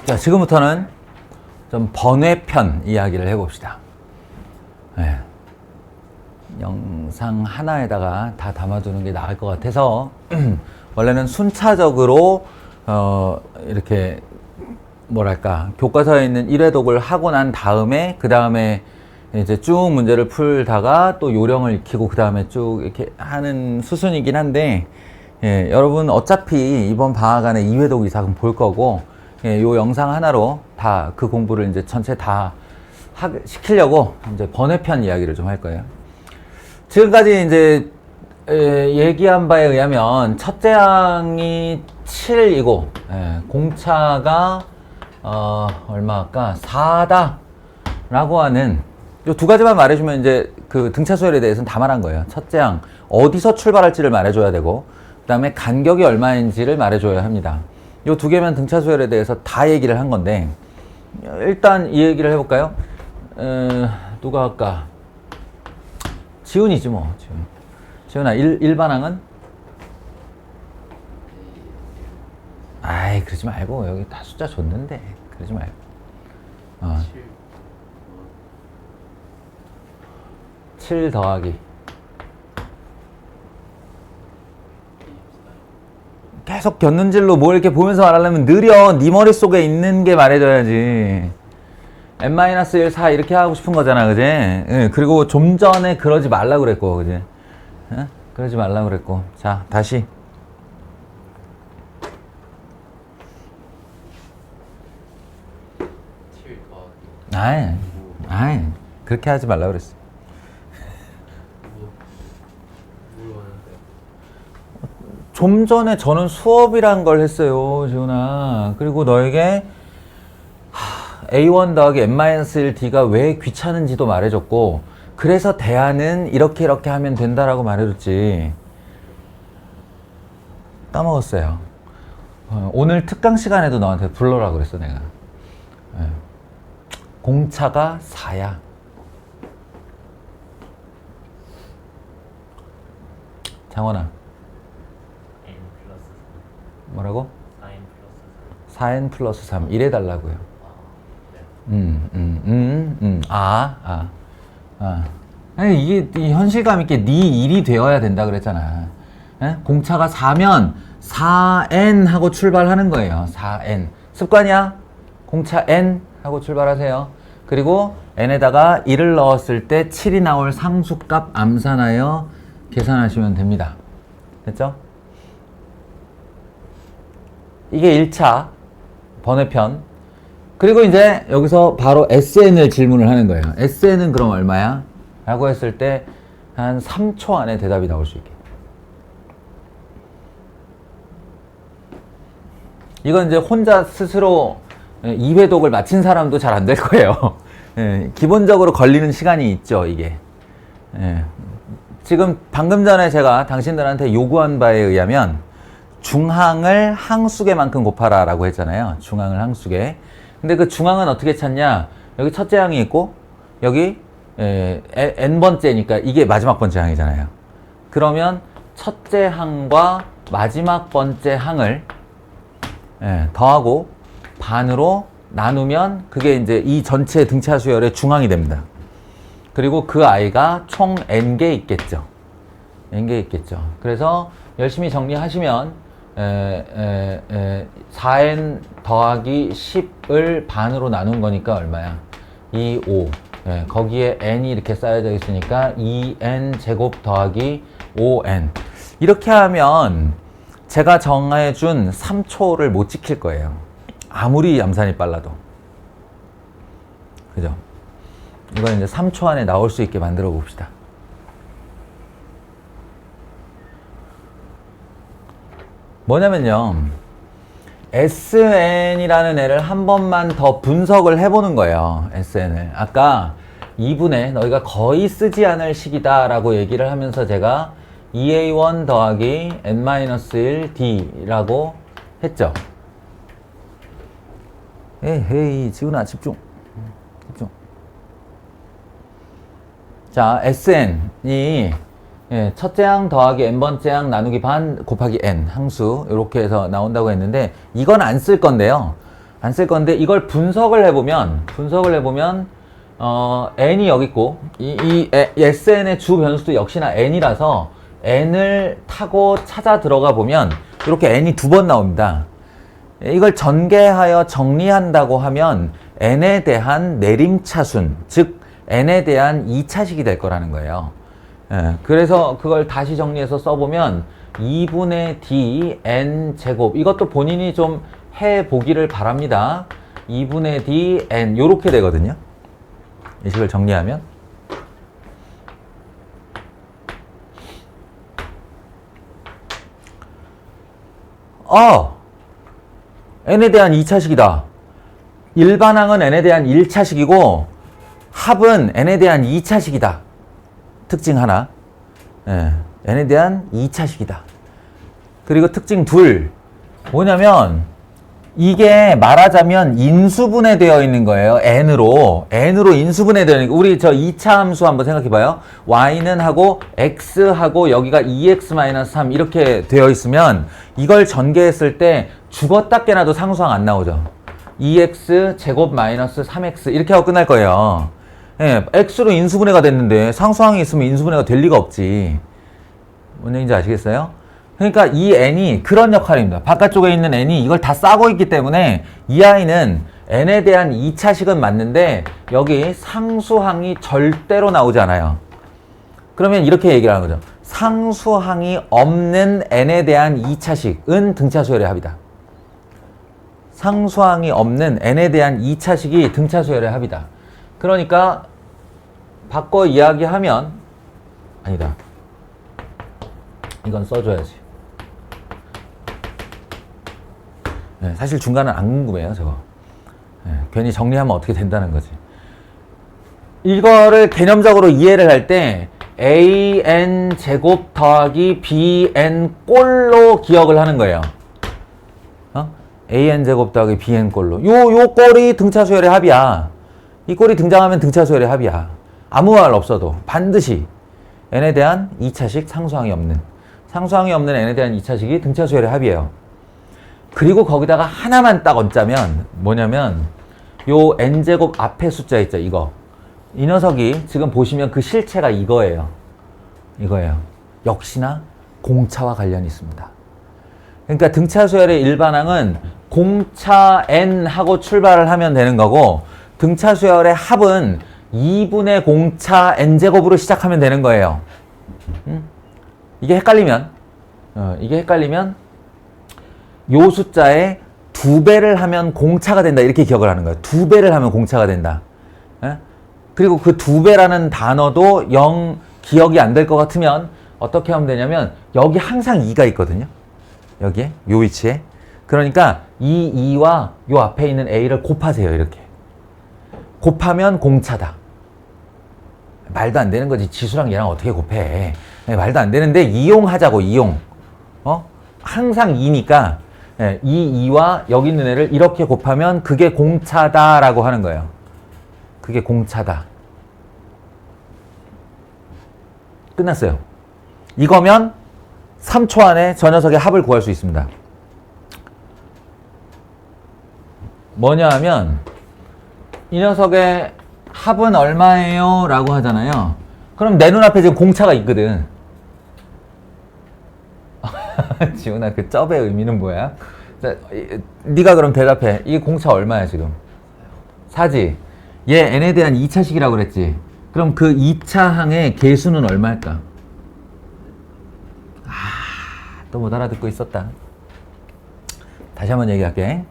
자, 지금부터는 좀 번외편 이야기를 해봅시다. 영상 하나에다가 다 담아두는 게 나을 것 같아서 원래는 순차적으로 이렇게 뭐랄까 교과서에 있는 1회독을 하고 난 다음에 그 다음에 이제 쭉 문제를 풀다가 또 요령을 익히고 그 다음에 쭉 이렇게 하는 수순이긴 한데, 여러분 어차피 이번 방학 안에 2회독 이상은 볼 거고, 요 영상 하나로 다 그 공부를 이제 전체 다 시키려고 이제 번외편 이야기를 좀 할 거예요. 지금까지 이제 얘기한 바에 의하면 첫째 항이 7이고 공차가 얼마 아까 4다 라고 하는 요 두 가지만 말해주면 이제 그 등차 수열에 대해서는 다 말한 거예요. 첫째 항 어디서 출발할지를 말해줘야 되고, 그 다음에 간격이 얼마인지를 말해줘야 합니다. 요 두 개면 등차 수열에 대해서 다 얘기를 한 건데, 일단 이 얘기를 해볼까요? 누가 할까? 지훈이지 뭐. 지훈아, 일반항은? 아이, 그러지 말고. 여기 다 숫자 줬는데. 그러지 말고. 7 더하기. 계속 곁눈질로 뭐 이렇게 보면서 말하려면 느려. 네 머릿속에 있는 게 말해줘야지. N-1, 4 이렇게 하고 싶은 거잖아, 그지? 예, 그리고 좀 전에 그러지 말라고 그랬고, 그지? 예? 그러지 말라고 그랬고. 자, 다시. 아이, 그렇게 하지 말라고 그랬어. 좀 전에 저는 수업이란 걸 했어요, 지훈아. 그리고 너에게 A1 더하기 N-1D가 왜 귀찮은지도 말해줬고, 그래서 대안은 이렇게 이렇게 하면 된다라고 말해줬지. 까먹었어요. 오늘 특강 시간에도 너한테 불러라 그랬어, 내가. 공차가 4야. 장원아. 뭐라고? 4n 플러스 3 이래달라고요. 아니, 이게 현실감 있게 네 일이 되어야 된다 그랬잖아. 에? 공차가 4면 4n 하고 출발하는 거예요. 4n. 습관이야? 공차 n 하고 출발하세요. 그리고 n에다가 1을 넣었을 때 7이 나올 상수값 암산하여 계산하시면 됩니다. 됐죠? 이게 1차 번외편. 그리고 이제 여기서 바로 SN을 질문을 하는 거예요. SN은 그럼 얼마야? 라고 했을 때 한 3초 안에 대답이 나올 수 있게. 이건 이제 혼자 스스로 2회독을 마친 사람도 잘 안 될 거예요. 기본적으로 걸리는 시간이 있죠, 이게. 지금 방금 전에 제가 당신들한테 요구한 바에 의하면 중항을 항수계만큼 곱하라 라고 했잖아요. 중항을 항수계. 근데 그 중항은 어떻게 찾냐? 여기 첫째 항이 있고 여기 n번째니까 이게 마지막 번째 항이잖아요. 그러면 첫째 항과 마지막 번째 항을 더하고 반으로 나누면 그게 이제 이 전체 등차 수열의 중항이 됩니다. 그리고 그 아이가 총 n개 있겠죠. n개 있겠죠. 그래서 열심히 정리하시면 4n 더하기 10을 반으로 나눈 거니까 얼마야? 2, 5. 거기에 n이 이렇게 쌓여져 있으니까 2n 제곱 더하기 5n. 이렇게 하면 제가 정해준 3초를 못 지킬 거예요. 아무리 암산이 빨라도. 그죠? 이건 이제 3초 안에 나올 수 있게 만들어 봅시다. 뭐냐면요. SN이라는 애를 한 번만 더 분석을 해보는 거예요. SN을. 아까 2분의 너희가 거의 쓰지 않을 식이다 라고 얘기를 하면서 제가 2A1 더하기 N-1D 라고 했죠. 에이, 지훈아, 집중. 자, SN이 첫째 항 더하기 n번째 항 나누기 반 곱하기 n 항수 이렇게 해서 나온다고 했는데 이건 안 쓸 건데요. 안 쓸 건데 이걸 분석을 해보면 n이 여기 있고 이 SN의 주 변수도 역시나 n이라서 n을 타고 찾아 들어가 보면 이렇게 n이 2번 나옵니다. 이걸 전개하여 정리한다고 하면 n에 대한 내림차순, 즉 n에 대한 2차식이 될 거라는 거예요. 그래서 그걸 다시 정리해서 써보면 2분의 d n 제곱, 이것도 본인이 좀 해보기를 바랍니다. 2분의 d n 요렇게 되거든요. 이 식을 정리하면 n에 대한 2차식이다. 일반항은 n에 대한 1차식이고 합은 n에 대한 2차식이다. 특징 하나. n에 대한 2차식이다. 그리고 특징 둘. 뭐냐면 이게 말하자면 인수분해 되어 있는 거예요. n으로 인수분해 되어 있는 거. 우리 저 2차 함수 한번 생각해 봐요. y는 하고 x하고 여기가 2x-3 이렇게 되어 있으면 이걸 전개했을 때 죽었다 깨나도 상수항 안 나오죠. 2x 제곱 마이너스 3x 이렇게 하고 끝날 거예요. x로 인수분해가 됐는데 상수항이 있으면 인수분해가 될 리가 없지. 뭔 얘기인지 아시겠어요? 그러니까 이 n이 그런 역할입니다. 바깥쪽에 있는 n이 이걸 다 싸고 있기 때문에 이 아이는 n에 대한 2차식은 맞는데 여기 상수항이 절대로 나오지 않아요. 그러면 이렇게 얘기를 하는 거죠. 상수항이 없는 n에 대한 2차식은 등차수열의 합이다. 상수항이 없는 n에 대한 2차식이 등차수열의 합이다. 그러니까 바꿔 이야기하면 아니다. 이건 써줘야지. 예, 사실 중간은 안 궁금해요, 저거. 예, 괜히 정리하면 어떻게 된다는 거지. 이거를 개념적으로 이해를 할 때 an 제곱 더하기 bn 꼴로 기억을 하는 거예요. an 제곱 더하기 bn 꼴로. 요 꼴이 등차 수열의 합이야. 이 꼴이 등장하면 등차 수열의 합이야. 아무 말 없어도 반드시 n에 대한 2차식 상수항이 없는 n에 대한 2차식이 등차 수열의 합이에요. 그리고 거기다가 하나만 딱 얹자면 뭐냐면 요 n제곱 앞에 숫자 있죠, 이거. 이 녀석이 지금 보시면 그 실체가 이거예요. 역시나 공차와 관련이 있습니다. 그러니까 등차 수열의 일반항은 공차 n 하고 출발을 하면 되는 거고, 등차 수열의 합은 2분의 공차 n제곱으로 시작하면 되는 거예요. 이게 헷갈리면 요 숫자에 2배를 하면 공차가 된다, 이렇게 기억을 하는 거예요. 2배를 하면 공차가 된다. 그리고 그 2배라는 단어도 영 기억이 안 될 것 같으면 어떻게 하면 되냐면 여기 항상 2가 있거든요. 여기에 요 위치에. 그러니까 이 2와 요 앞에 있는 a를 곱하세요. 이렇게 곱하면 공차다. 말도 안 되는 거지. 지수랑 얘랑 어떻게 곱해. 말도 안 되는데 이용하자고. 이용. 항상 2니까 이 2와 여기 있는 애를 이렇게 곱하면 그게 공차다라고 하는 거예요. 그게 공차다. 끝났어요. 이거면 3초 안에 저 녀석의 합을 구할 수 있습니다. 뭐냐 하면 이 녀석의 합은 얼마예요? 라고 하잖아요. 그럼 내 눈앞에 지금 공차가 있거든. 지훈아, 그 쩝의 의미는 뭐야? 자, 네가 그럼 대답해. 이 공차 얼마야 지금? 4지? 얘 n에 대한 2차식이라고 그랬지? 그럼 그 2차 항의 개수는 얼마일까? 또 못 알아듣고 있었다. 다시 한번 얘기할게.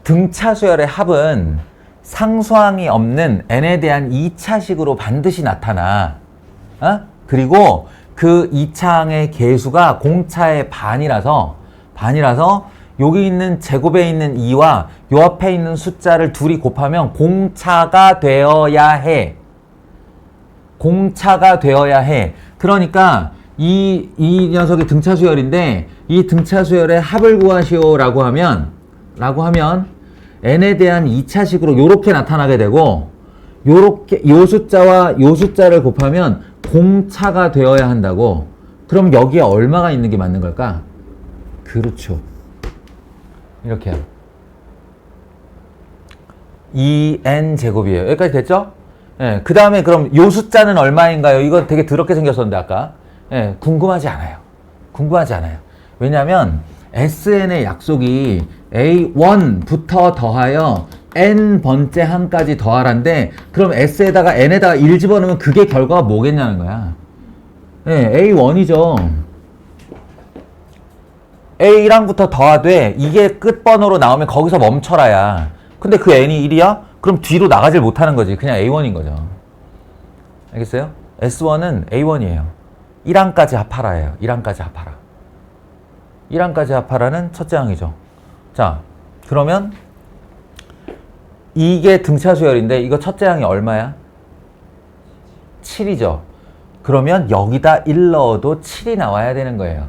등차 수열의 합은 상수항이 없는 n에 대한 2차식으로 반드시 나타나. 그리고 그 2차항의 개수가 공차의 반이라서 여기 있는 제곱에 있는 2와 요 앞에 있는 숫자를 둘이 곱하면 공차가 되어야 해. 그러니까 이 녀석이 등차 수열인데 이 등차 수열의 합을 구하시오라고 하면 n에 대한 2차식으로 요렇게 나타나게 되고, 요렇게 요 숫자와 요 숫자를 곱하면 공차가 되어야 한다고. 그럼 여기에 얼마가 있는 게 맞는 걸까? 그렇죠. 이렇게요. 2n 제곱이에요. 여기까지 됐죠? 예, 그 다음에 그럼 요 숫자는 얼마인가요? 이거 되게 더럽게 생겼었는데 아까. 예, 궁금하지 않아요. 왜냐하면 SN의 약속이 A1부터 더하여 N번째 항까지 더하란데, 그럼 S에다가 N에다가 1 집어넣으면 그게 결과가 뭐겠냐는 거야. 예, A1이죠. A랑부터 더하되 이게 끝번호로 나오면 거기서 멈춰라야. 근데 그 N이 1이야? 그럼 뒤로 나가질 못하는 거지. 그냥 A1인 거죠. 알겠어요? S1은 A1이에요. 1항까지 합하라예요. 1항까지 합하라는 첫째 항이죠. 자, 그러면 이게 등차 수열인데 이거 첫째 항이 얼마야? 7이죠. 그러면 여기다 1 넣어도 7이 나와야 되는 거예요.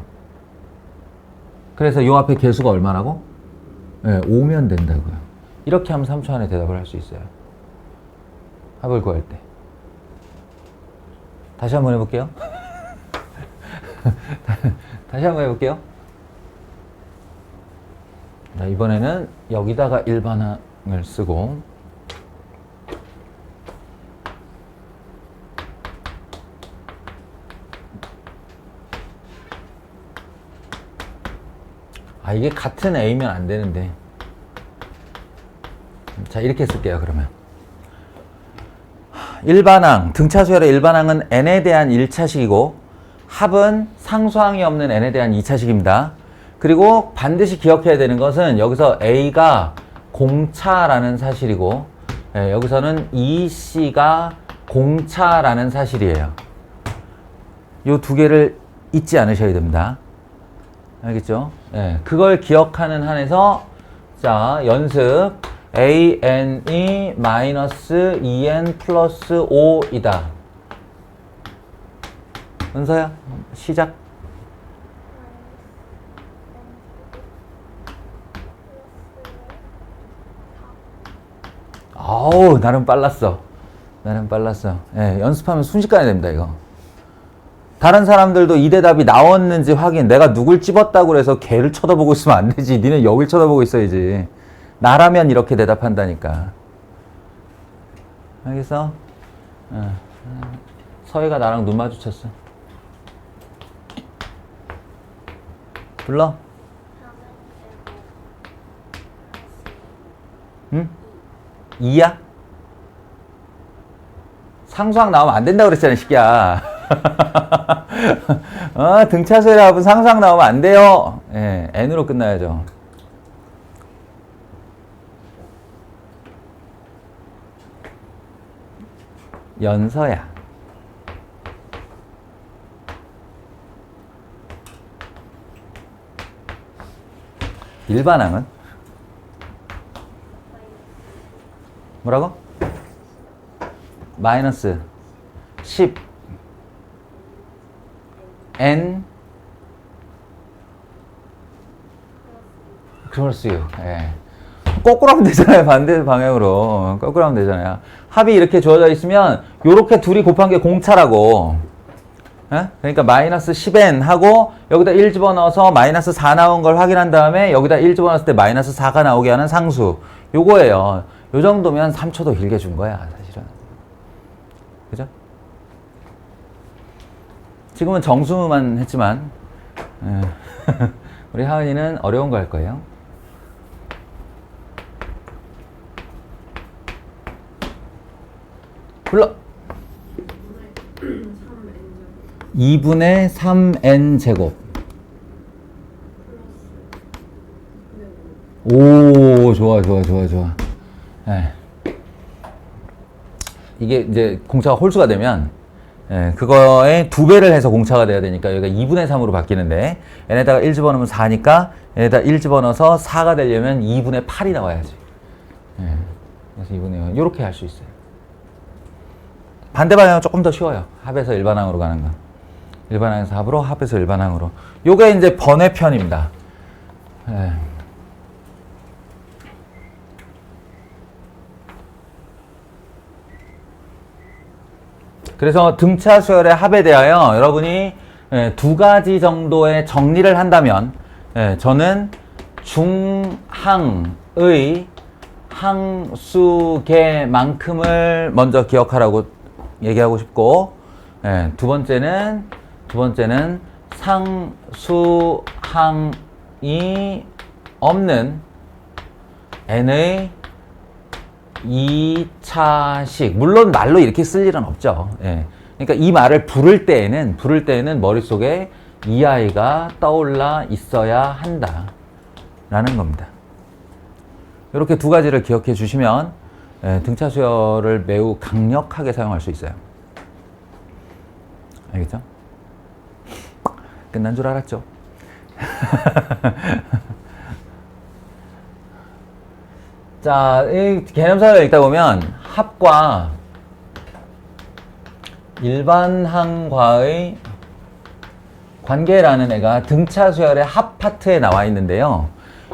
그래서 요 앞에 개수가 얼마라고? 네, 5면 된다고요. 이렇게 하면 3초 안에 대답을 할 수 있어요. 합을 구할 때. 다시 한번 해볼게요. 자, 이번에는 여기다가 일반항을 쓰고, 이게 같은 A면 안 되는데. 자, 이렇게 쓸게요, 그러면. 일반항, 등차 수열의 일반항은 n에 대한 1차식이고, 합은 상수항이 없는 n에 대한 2차식입니다. 그리고 반드시 기억해야 되는 것은 여기서 A가 공차라는 사실이고, 여기서는 EC가 공차라는 사실이에요. 이 두 개를 잊지 않으셔야 됩니다. 알겠죠? 예, 그걸 기억하는 한에서 자, 연습 an이 마이너스 2n 플러스 5이다. 은서야, 시작. 아우, 나름 빨랐어. 나름 빨랐어. 예, 연습하면 순식간에 됩니다, 이거. 다른 사람들도 이 대답이 나왔는지 확인. 내가 누굴 찝었다고 그래서 걔를 쳐다보고 있으면 안 되지. 니네 여길 쳐다보고 있어야지. 나라면 이렇게 대답한다니까. 알겠어? 서희가 나랑 눈 마주쳤어. 불러? 응? 2야? 상수항 나오면 안 된다고 그랬잖아, 이 새끼야. 등차수열의 합은 상수항 나오면 안 돼요. 예, n으로 끝나야죠. 연서야. 일반항은? 뭐라고? 마이너스 10 n 플러스 6. 예. 거꾸로 하면 되잖아요. 반대 방향으로. 거꾸로 하면 되잖아요. 합이 이렇게 주어져 있으면 요렇게 둘이 곱한 게 공차라고. 예? 그러니까 마이너스 10n 하고 여기다 1 집어넣어서 마이너스 4 나온 걸 확인한 다음에 여기다 1 집어넣었을 때 마이너스 4가 나오게 하는 상수. 요거예요. 요 정도면 3초도 길게 준 거야, 사실은. 그죠? 지금은 정수만 했지만 우리 하은이는 어려운 거 할 거예요. 불러. 2분의 3n 제곱. 오, 좋아. 네. 이게 이제 공차가 홀수가 되면 그거에 2배를 해서 공차가 돼야 되니까 여기가 2분의 3으로 바뀌는데 n에다가 1 집어넣으면 4니까 n에다 1 집어넣어서 4가 되려면 2분의 8이 나와야지. 그래서 2분의 1 이렇게 할 수 있어요. 반대 방향은 조금 더 쉬워요. 합에서 일반항으로 가는 거. 일반항에서 합으로, 합에서 일반항으로. 요게 이제 번외편입니다. 그래서 등차 수열의 합에 대하여 여러분이 2가지 정도의 정리를 한다면 저는 중항의 항수계만큼을 먼저 기억하라고 얘기하고 싶고, 두 번째는 상수항이 없는 n의 2차식. 물론 말로 이렇게 쓸 일은 없죠. 그러니까 이 말을 부를 때에는 머릿속에 이 아이가 떠올라 있어야 한다 라는 겁니다. 이렇게 2가지를 기억해 주시면 등차 수열을 매우 강력하게 사용할 수 있어요. 알겠죠? 끝난 줄 알았죠? 자, 이 개념사를 읽다 보면 합과 일반항과의 관계라는 애가 등차 수열의 합 파트에 나와 있는데요.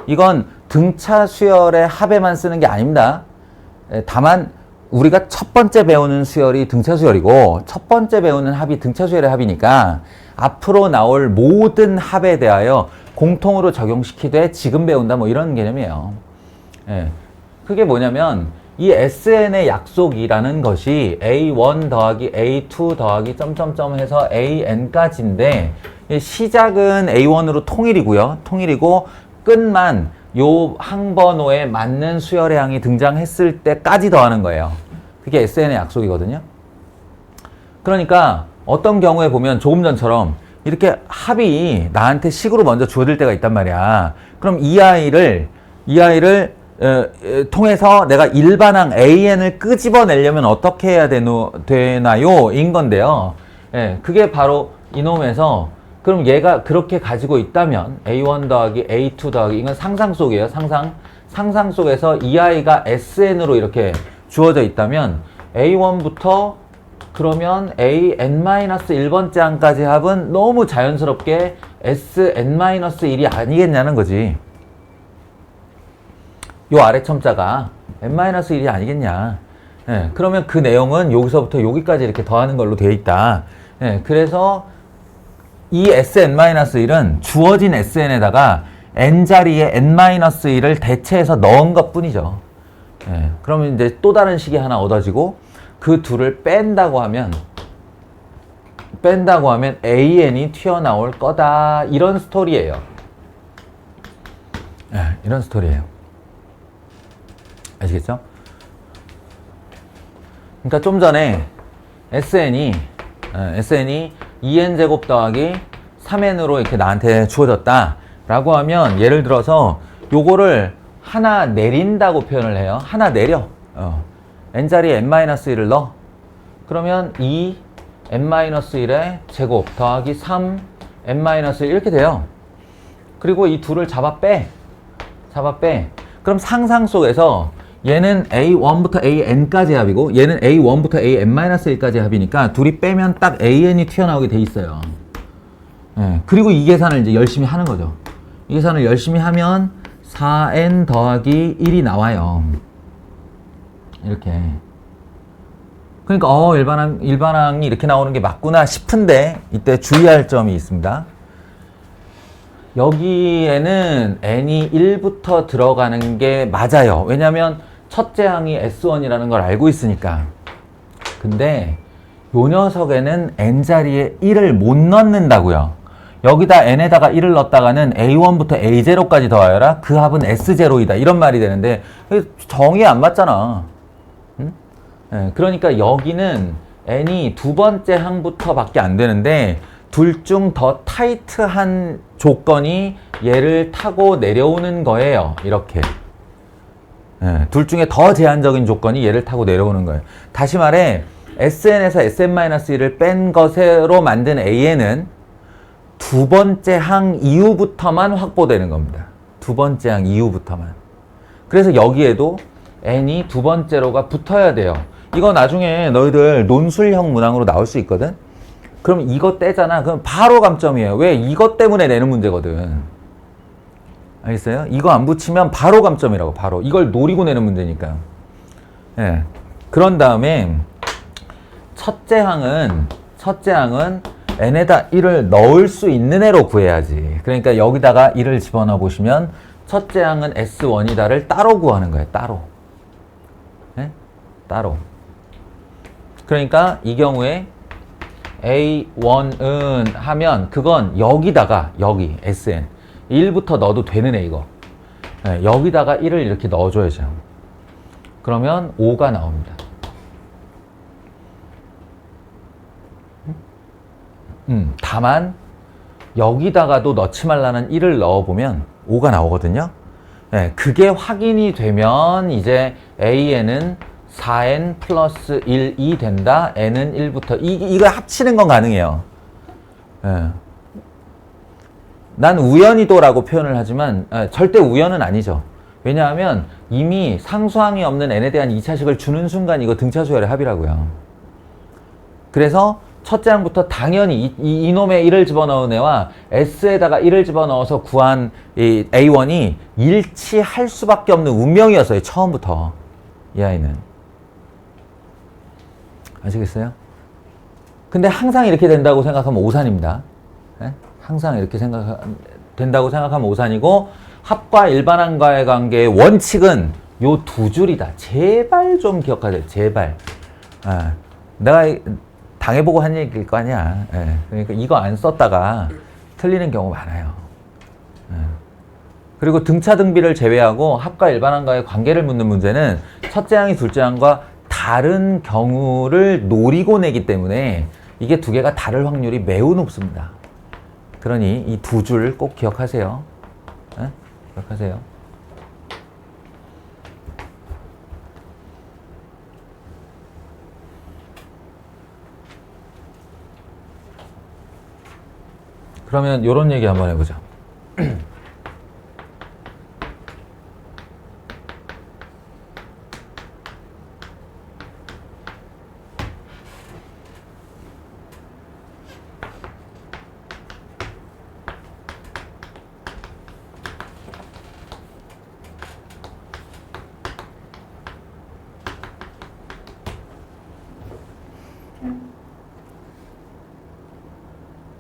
이건 등차 수열의 합에만 쓰는 게 아닙니다. 다만 우리가 첫 번째 배우는 수열이 등차 수열이고 첫 번째 배우는 합이 등차 수열의 합이니까 앞으로 나올 모든 합에 대하여 공통으로 적용시키되 지금 배운다 뭐 이런 개념이에요. 그게 뭐냐면 이 SN의 약속이라는 것이 A1 더하기 A2 더하기 점점점 해서 AN까지인데 시작은 A1으로 통일이고 끝만 요 항번호에 맞는 수열의 항이 등장했을 때까지 더하는 거예요. 그게 SN의 약속이거든요. 그러니까 어떤 경우에 보면 조금 전처럼 이렇게 합이 나한테 식으로 먼저 주어질 때가 있단 말이야. 그럼 이 아이를 통해서 내가 일반항 AN을 끄집어내려면 어떻게 해야 되나요? 인 건데요. 그게 바로 이놈에서 그럼 얘가 그렇게 가지고 있다면 A1 더하기 A2 더하기 이건 상상 속이에요. 상상 속에서 이 아이가 SN으로 이렇게 주어져 있다면 A1부터 그러면 AN-1번째 항까지 합은 너무 자연스럽게 SN-1이 아니겠냐는 거지. 요 아래 첨자가 N-1이 아니겠냐. 예, 그러면 그 내용은 여기서부터 여기까지 이렇게 더하는 걸로 되어 있다. 예, 그래서 이 SN-1은 주어진 SN에다가 N자리에 N-1을 대체해서 넣은 것 뿐이죠. 예, 그러면 이제 또 다른 식이 하나 얻어지고 그 둘을 뺀다고 하면 AN이 튀어나올 거다. 이런 스토리예요. 예, 이런 스토리예요. 아시겠죠? 그러니까 좀 전에 SN이 2n제곱 더하기 3n으로 이렇게 나한테 주어졌다 라고 하면 예를 들어서 요거를 하나 내린다고 표현을 해요. 하나 내려. n자리에 n-1을 넣어. 그러면 2 n-1의 제곱 더하기 3 n-1 이렇게 돼요. 그리고 이 둘을 잡아 빼. 그럼 상상 속에서 얘는 A1부터 AN까지 합이고 얘는 A1부터 AN-1까지 합이니까 둘이 빼면 딱 AN이 튀어나오게 돼 있어요. 예, 그리고 이 계산을 이제 열심히 하는 거죠. 이 계산을 열심히 하면 4N 더하기 1이 나와요. 이렇게. 그러니까 일반항이 이렇게 나오는 게 맞구나 싶은데 이때 주의할 점이 있습니다. 여기에는 n이 1부터 들어가는 게 맞아요. 왜냐하면 첫째 항이 S1이라는 걸 알고 있으니까. 근데 요 녀석에는 n자리에 1을 못 넣는다고요. 여기다 n에다가 1을 넣었다가는 A1부터 A0까지 더하여라. 그 합은 S0이다. 이런 말이 되는데 정이 안 맞잖아. 응? 네, 그러니까 여기는 n이 두 번째 항부터 밖에 안 되는데 둘 중 더 타이트한 조건이 얘를 타고 내려오는 거예요. 이렇게. 네, 둘 중에 더 제한적인 조건이 얘를 타고 내려오는 거예요. 다시 말해 SN에서 SN-1을 뺀 것으로 만든 AN은 두 번째 항 이후부터만 확보되는 겁니다. 두 번째 항 이후부터만. 그래서 여기에도 n이 두 번째로가 붙어야 돼요. 이거 나중에 너희들 논술형 문항으로 나올 수 있거든. 그럼 이거 떼잖아. 그럼 바로 감점이에요. 왜? 이것 때문에 내는 문제거든. 알겠어요? 이거 안 붙이면 바로 감점이라고. 바로. 이걸 노리고 내는 문제니까. 예. 그런 다음에 첫째 항은 n에다 1을 넣을 수 있는 애로 구해야지. 그러니까 여기다가 1을 집어넣어 보시면 첫째 항은 S1이다를 따로 구하는 거예요. 따로. 예? 따로. 그러니까 이 경우에 A1은 하면 그건 여기다가 여기 SN 1부터 넣어도 되는 애 이거. 예, 여기다가 1을 이렇게 넣어줘야죠. 그러면 5가 나옵니다. 다만 여기다가도 넣지 말라는 1을 넣어보면 5가 나오거든요. 네, 그게 확인이 되면 이제 AN은 4N 플러스 1이 된다. N은 1부터 이거 합치는 건 가능해요. 네. 난 우연히도라고 표현을 하지만 절대 우연은 아니죠. 왜냐하면 이미 상수항이 없는 N에 대한 2차식을 주는 순간 이거 등차수열의 합이라고요. 그래서 첫째 항부터 당연히 이놈의 1을 집어넣은 애와 S에다가 1을 집어넣어서 구한 이 A1이 일치할 수밖에 없는 운명이었어요. 처음부터. 이 아이는. 아시겠어요? 근데 항상 이렇게 된다고 생각하면 오산입니다. 네? 항상 이렇게 된다고 생각하면 오산이고 합과 일반항과의 관계의 원칙은 요 두 줄이다. 제발 좀 기억하세요. 제발. 내가 당해보고 한 얘기일 거 아니야. 예. 그러니까 이거 안 썼다가 틀리는 경우 많아요. 예. 그리고 등차 등비를 제외하고 합과 일반항과의 관계를 묻는 문제는 첫째 항이 둘째 항과 다른 경우를 노리고 내기 때문에 이게 두 개가 다를 확률이 매우 높습니다. 그러니 이 두 줄 꼭 기억하세요. 예? 기억하세요. 그러면 요런 얘기 한번 해보자.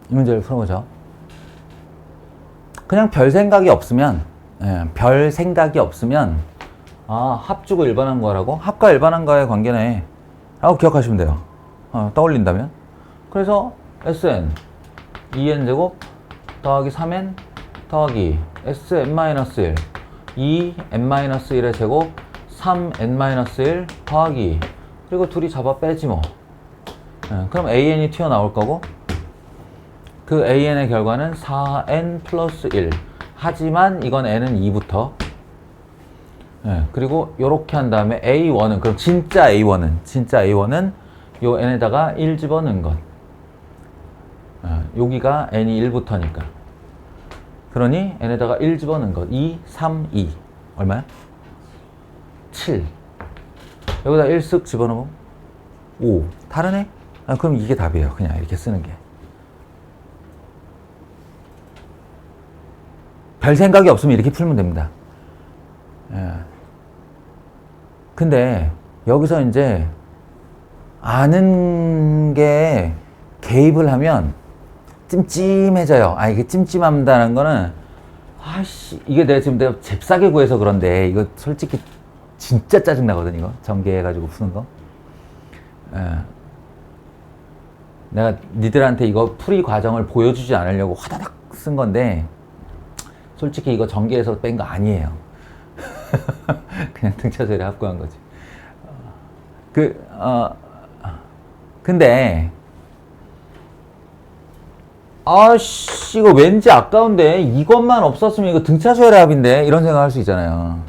이 문제를 풀어보죠. 그냥 별 생각이 없으면, 별 생각이 없으면, 아, 합주고 일반한 거라고? 합과 일반한과의 관계네. 라고 기억하시면 돼요. 떠올린다면. 그래서 Sn, 2n제곱 더하기 3n 더하기 Sn-1, 2n-1의 제곱 3n-1 더하기, 그리고 둘이 잡아 빼지 뭐. 그럼 an이 튀어나올 거고, 그 an의 결과는 4n 플러스 1. 하지만 이건 n은 2부터. 그리고 요렇게 한 다음에 a1은, 그럼 진짜 a1은 요 n에다가 1 집어넣은 것. 여기가 n이 1부터니까. 그러니 n에다가 1 집어넣은 것. 2, 3, 2. 얼마야? 7. 여기다 1 쓱 집어넣으면 5. 다르네? 그럼 이게 답이에요. 그냥 이렇게 쓰는 게. 별 생각이 없으면 이렇게 풀면 됩니다. 근데 여기서 이제 아는 게 개입을 하면 찜찜해져요. 이게 찜찜한다는 거는, 아씨, 이게 내가 잽싸게 구해서 그런데, 이거 솔직히 진짜 짜증나거든, 이거. 전개해가지고 푸는 거. 내가 니들한테 이거 풀이 과정을 보여주지 않으려고 화다닥 쓴 건데, 솔직히 이거 전개해서 뺀 거 아니에요. 그냥 등차수열에 합구한 거지. 근데, 아씨, 이거 왠지 아까운데, 이것만 없었으면 이거 등차수열의 합인데, 이런 생각 할 수 있잖아요.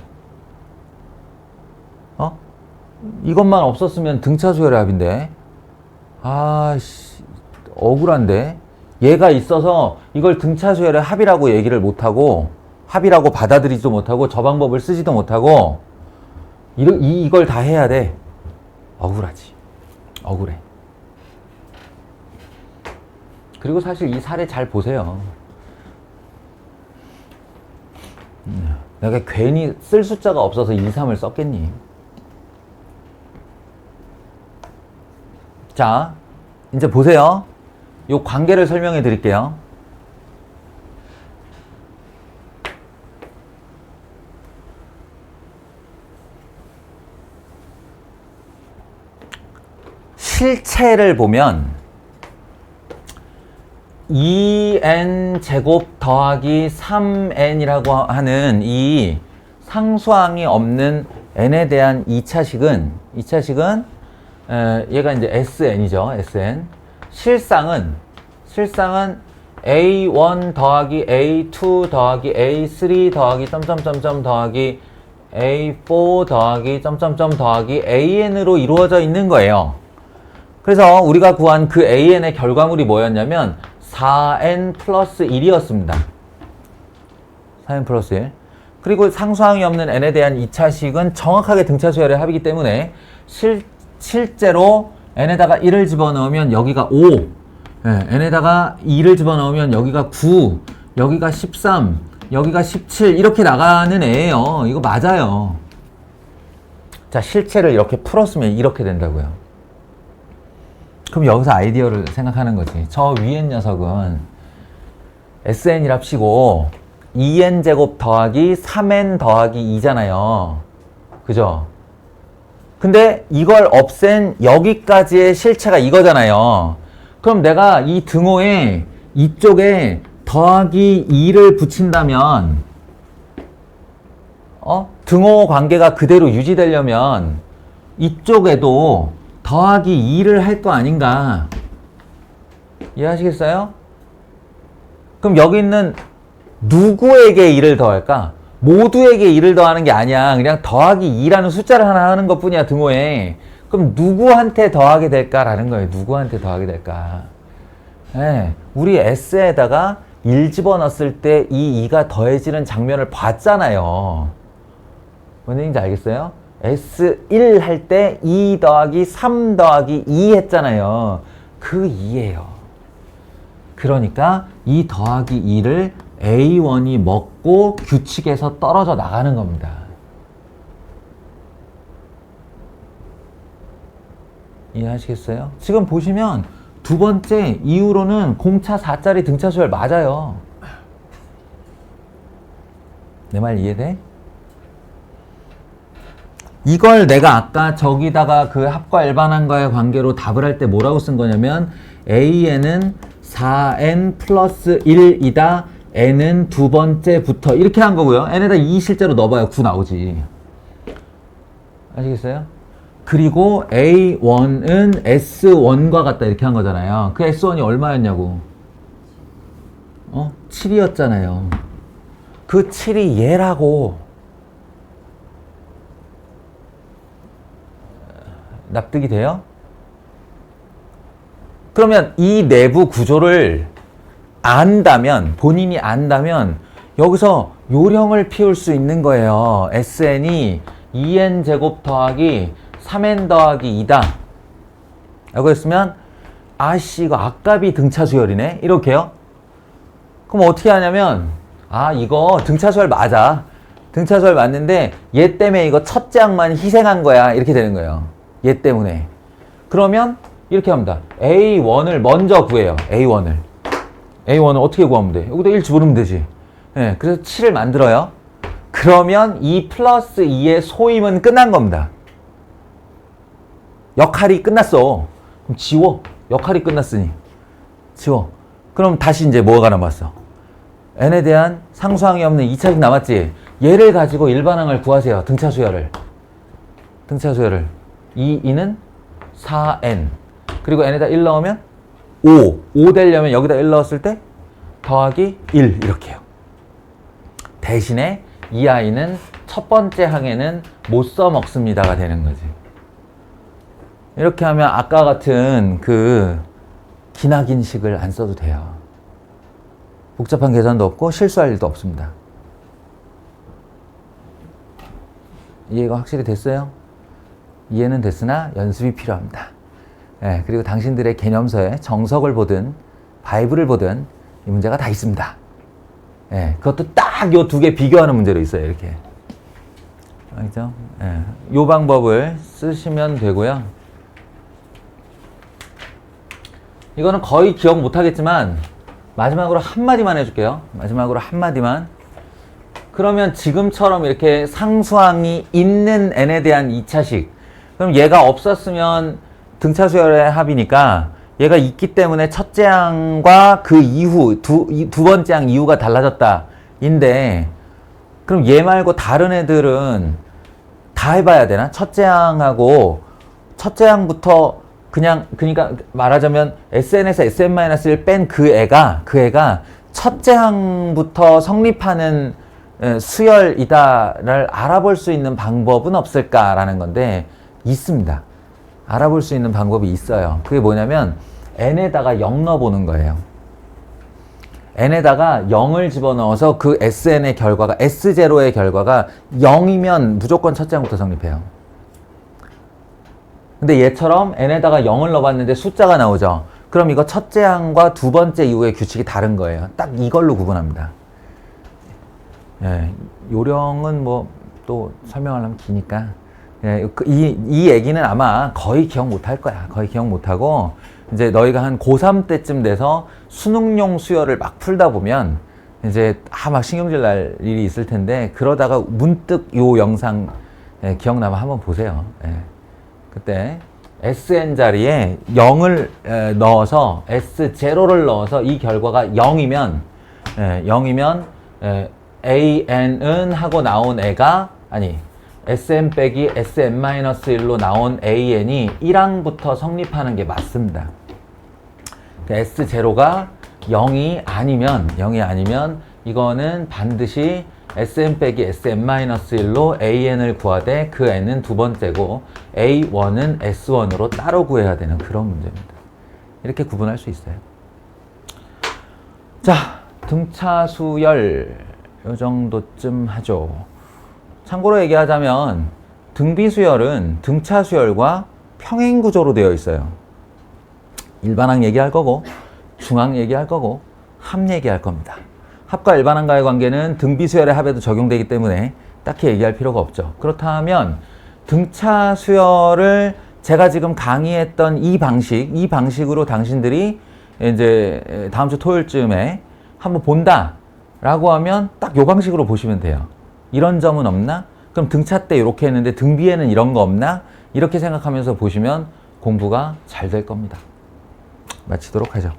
이것만 없었으면 등차수열의 합인데, 아씨, 억울한데. 얘가 있어서 이걸 등차수열의 합이라고 얘기를 못하고, 합이라고 받아들이지도 못하고, 저 방법을 쓰지도 못하고, 이걸 다 해야 돼. 억울하지. 억울해. 그리고 사실 이 사례 잘 보세요. 내가 괜히 쓸 숫자가 없어서 1, 3을 썼겠니? 자, 이제 보세요. 요 관계를 설명해 드릴게요. 실체를 보면 2n 제곱 더하기 3n이라고 하는 이 상수항이 없는 n에 대한 2차식은 얘가 이제 sn이죠. sn. 실상은 a1 더하기 a2 더하기 a3 더하기 점점점점 더하기 a4 더하기 점점점 더하기 an으로 이루어져 있는 거예요. 그래서 우리가 구한 그 an의 결과물이 뭐였냐면 4n 플러스 1이었습니다. 4n 플러스 1. 그리고 상수항이 없는 n에 대한 2차식은 정확하게 등차수열의 합이기 때문에 실제로 n에다가 1을 집어넣으면 여기가 5, n에다가 2를 집어넣으면 여기가 9, 여기가 13, 여기가 17 이렇게 나가는 애예요. 이거 맞아요. 자, 실체를 이렇게 풀었으면 이렇게 된다고요. 그럼 여기서 아이디어를 생각하는 거지. 저 위에 녀석은 sn이랍시고 2n제곱 더하기 3n 더하기 2잖아요. 그죠? 근데 이걸 없앤 여기까지의 실체가 이거잖아요. 그럼 내가 이 등호에 이쪽에 더하기 2를 붙인다면 등호 관계가 그대로 유지되려면 이쪽에도 더하기 2를 할 거 아닌가. 이해하시겠어요? 그럼 여기 있는 누구에게 2를 더할까? 모두에게 2를 더하는 게 아니야. 그냥 더하기 2라는 숫자를 하나 하는 것 뿐이야, 등호에. 그럼 누구한테 더하게 될까라는 거예요. 누구한테 더하게 될까? 네, 우리 S에다가 1 집어넣었을 때 이 2가 더해지는 장면을 봤잖아요. 뭔 얘기인지 알겠어요? S1 할 때 2 더하기 3 더하기 2 했잖아요. 그 2예요. 그러니까 2 더하기 2를 A1이 먹고 규칙에서 떨어져 나가는 겁니다. 이해하시겠어요? 지금 보시면 두 번째 이후로는 공차 4짜리 등차 수열 맞아요. 내 말 이해돼? 이걸 내가 아까 저기다가 그 합과 일반항과의 관계로 답을 할 때 뭐라고 쓴 거냐면 An은 4n 플러스 1이다. n은 두 번째부터 이렇게 한 거고요. n에다 2 실제로 넣어봐요. 9 나오지. 아시겠어요? 그리고 A1은 S1과 같다 이렇게 한 거잖아요. 그 S1이 얼마였냐고. 7이었잖아요. 그 7이 얘라고. 납득이 돼요? 그러면 이 내부 구조를 안다면, 본인이 안다면 여기서 요령을 피울 수 있는 거예요. SN이 2n 제곱 더하기 3n 더하기 2다. 라고 했으면 아씨 이거 앞값이 등차 수열이네. 이렇게요. 그럼 어떻게 하냐면 이거 등차 수열 맞아. 등차 수열 맞는데 얘 때문에 이거 첫째 항만 희생한 거야. 이렇게 되는 거예요. 얘 때문에. 그러면 이렇게 합니다. A1을 먼저 구해요. A1을 어떻게 구하면 돼? 여기다 1 집어넣으면 되지. 네, 그래서 7을 만들어요. 그러면 이 플러스 2의 소임은 끝난 겁니다. 역할이 끝났어. 그럼 지워. 역할이 끝났으니. 지워. 그럼 다시 이제 뭐가 남았어? n에 대한 상수항이 없는 2차식 남았지? 얘를 가지고 일반항을 구하세요. 등차 수열을. 2는 4n. 그리고 n에다 1 넣으면 5 되려면 여기다 1 넣었을 때 더하기 1 이렇게요. 대신에 이 아이는 첫 번째 항에는 못 써먹습니다가 되는 거지. 이렇게 하면 아까 같은 그 기나긴식을 안 써도 돼요. 복잡한 계산도 없고 실수할 일도 없습니다. 이해가 확실히 됐어요? 이해는 됐으나 연습이 필요합니다. 예, 그리고 당신들의 개념서에 정석을 보든 바이블을 보든 이 문제가 다 있습니다. 예, 그것도 딱 요 두 개 비교하는 문제로 있어요. 이렇게. 알겠죠? 예, 요 방법을 쓰시면 되고요. 이거는 거의 기억 못 하겠지만 마지막으로 한마디만 해줄게요. 마지막으로 한마디만. 그러면 지금처럼 이렇게 상수항이 있는 n에 대한 2차식. 그럼 얘가 없었으면 등차 수열의 합이니까 얘가 있기 때문에 첫째 항과 그 이후 두 번째 항 이후가 달라졌다 인데, 그럼 얘 말고 다른 애들은 다 해봐야 되나? 첫째 항하고 첫째 항부터 그러니까 말하자면 SN에서 SN-1 뺀 그 애가 첫째 항부터 성립하는 수열이다를 알아볼 수 있는 방법은 없을까라는 건데 있습니다. 알아볼 수 있는 방법이 있어요. 그게 뭐냐면 n에다가 0 넣어보는 거예요. n에다가 0을 집어넣어서 그 SN의 결과가 S0의 결과가 0이면 무조건 첫째 항부터 성립해요. 근데 얘처럼 n에다가 0을 넣어봤는데 숫자가 나오죠. 그럼 이거 첫째 항과 두 번째 이후의 규칙이 다른 거예요. 딱 이걸로 구분합니다. 예, 요령은 뭐 또 설명하려면 기니까. 예, 이 얘기는 아마 거의 기억 못할 거야. 거의 기억 못하고 이제 너희가 한 고3 때쯤 돼서 수능용 수열을 막 풀다 보면 이제 막 신경질 날 일이 있을 텐데, 그러다가 문득 요 영상 기억나면 한번 보세요. 그때 SN 자리에 0을 넣어서 S0를 넣어서 이 결과가 0이면 AN은 하고 나온 애가 SN 빼기 SN-1로 나온 AN이 1항부터 성립하는 게 맞습니다. S0가 0이 아니면 이거는 반드시 SN 빼기 SN-1로 AN을 구하되 그 N은 두 번째고 A1은 S1으로 따로 구해야 되는 그런 문제입니다. 이렇게 구분할 수 있어요. 자, 등차 수열 요 정도쯤 하죠. 참고로 얘기하자면 등비 수열은 등차 수열과 평행 구조로 되어 있어요. 일반항 얘기할 거고 중항 얘기할 거고 합 얘기할 겁니다. 합과 일반항과의 관계는 등비 수열의 합에도 적용되기 때문에 딱히 얘기할 필요가 없죠. 그렇다면 등차 수열을 제가 지금 강의했던 이 방식으로 당신들이 이제 다음 주 토요일쯤에 한번 본다라고 하면 딱 이 방식으로 보시면 돼요. 이런 점은 없나? 그럼 등차 때 이렇게 했는데 등비에는 이런 거 없나? 이렇게 생각하면서 보시면 공부가 잘 될 겁니다. 마치도록 하죠.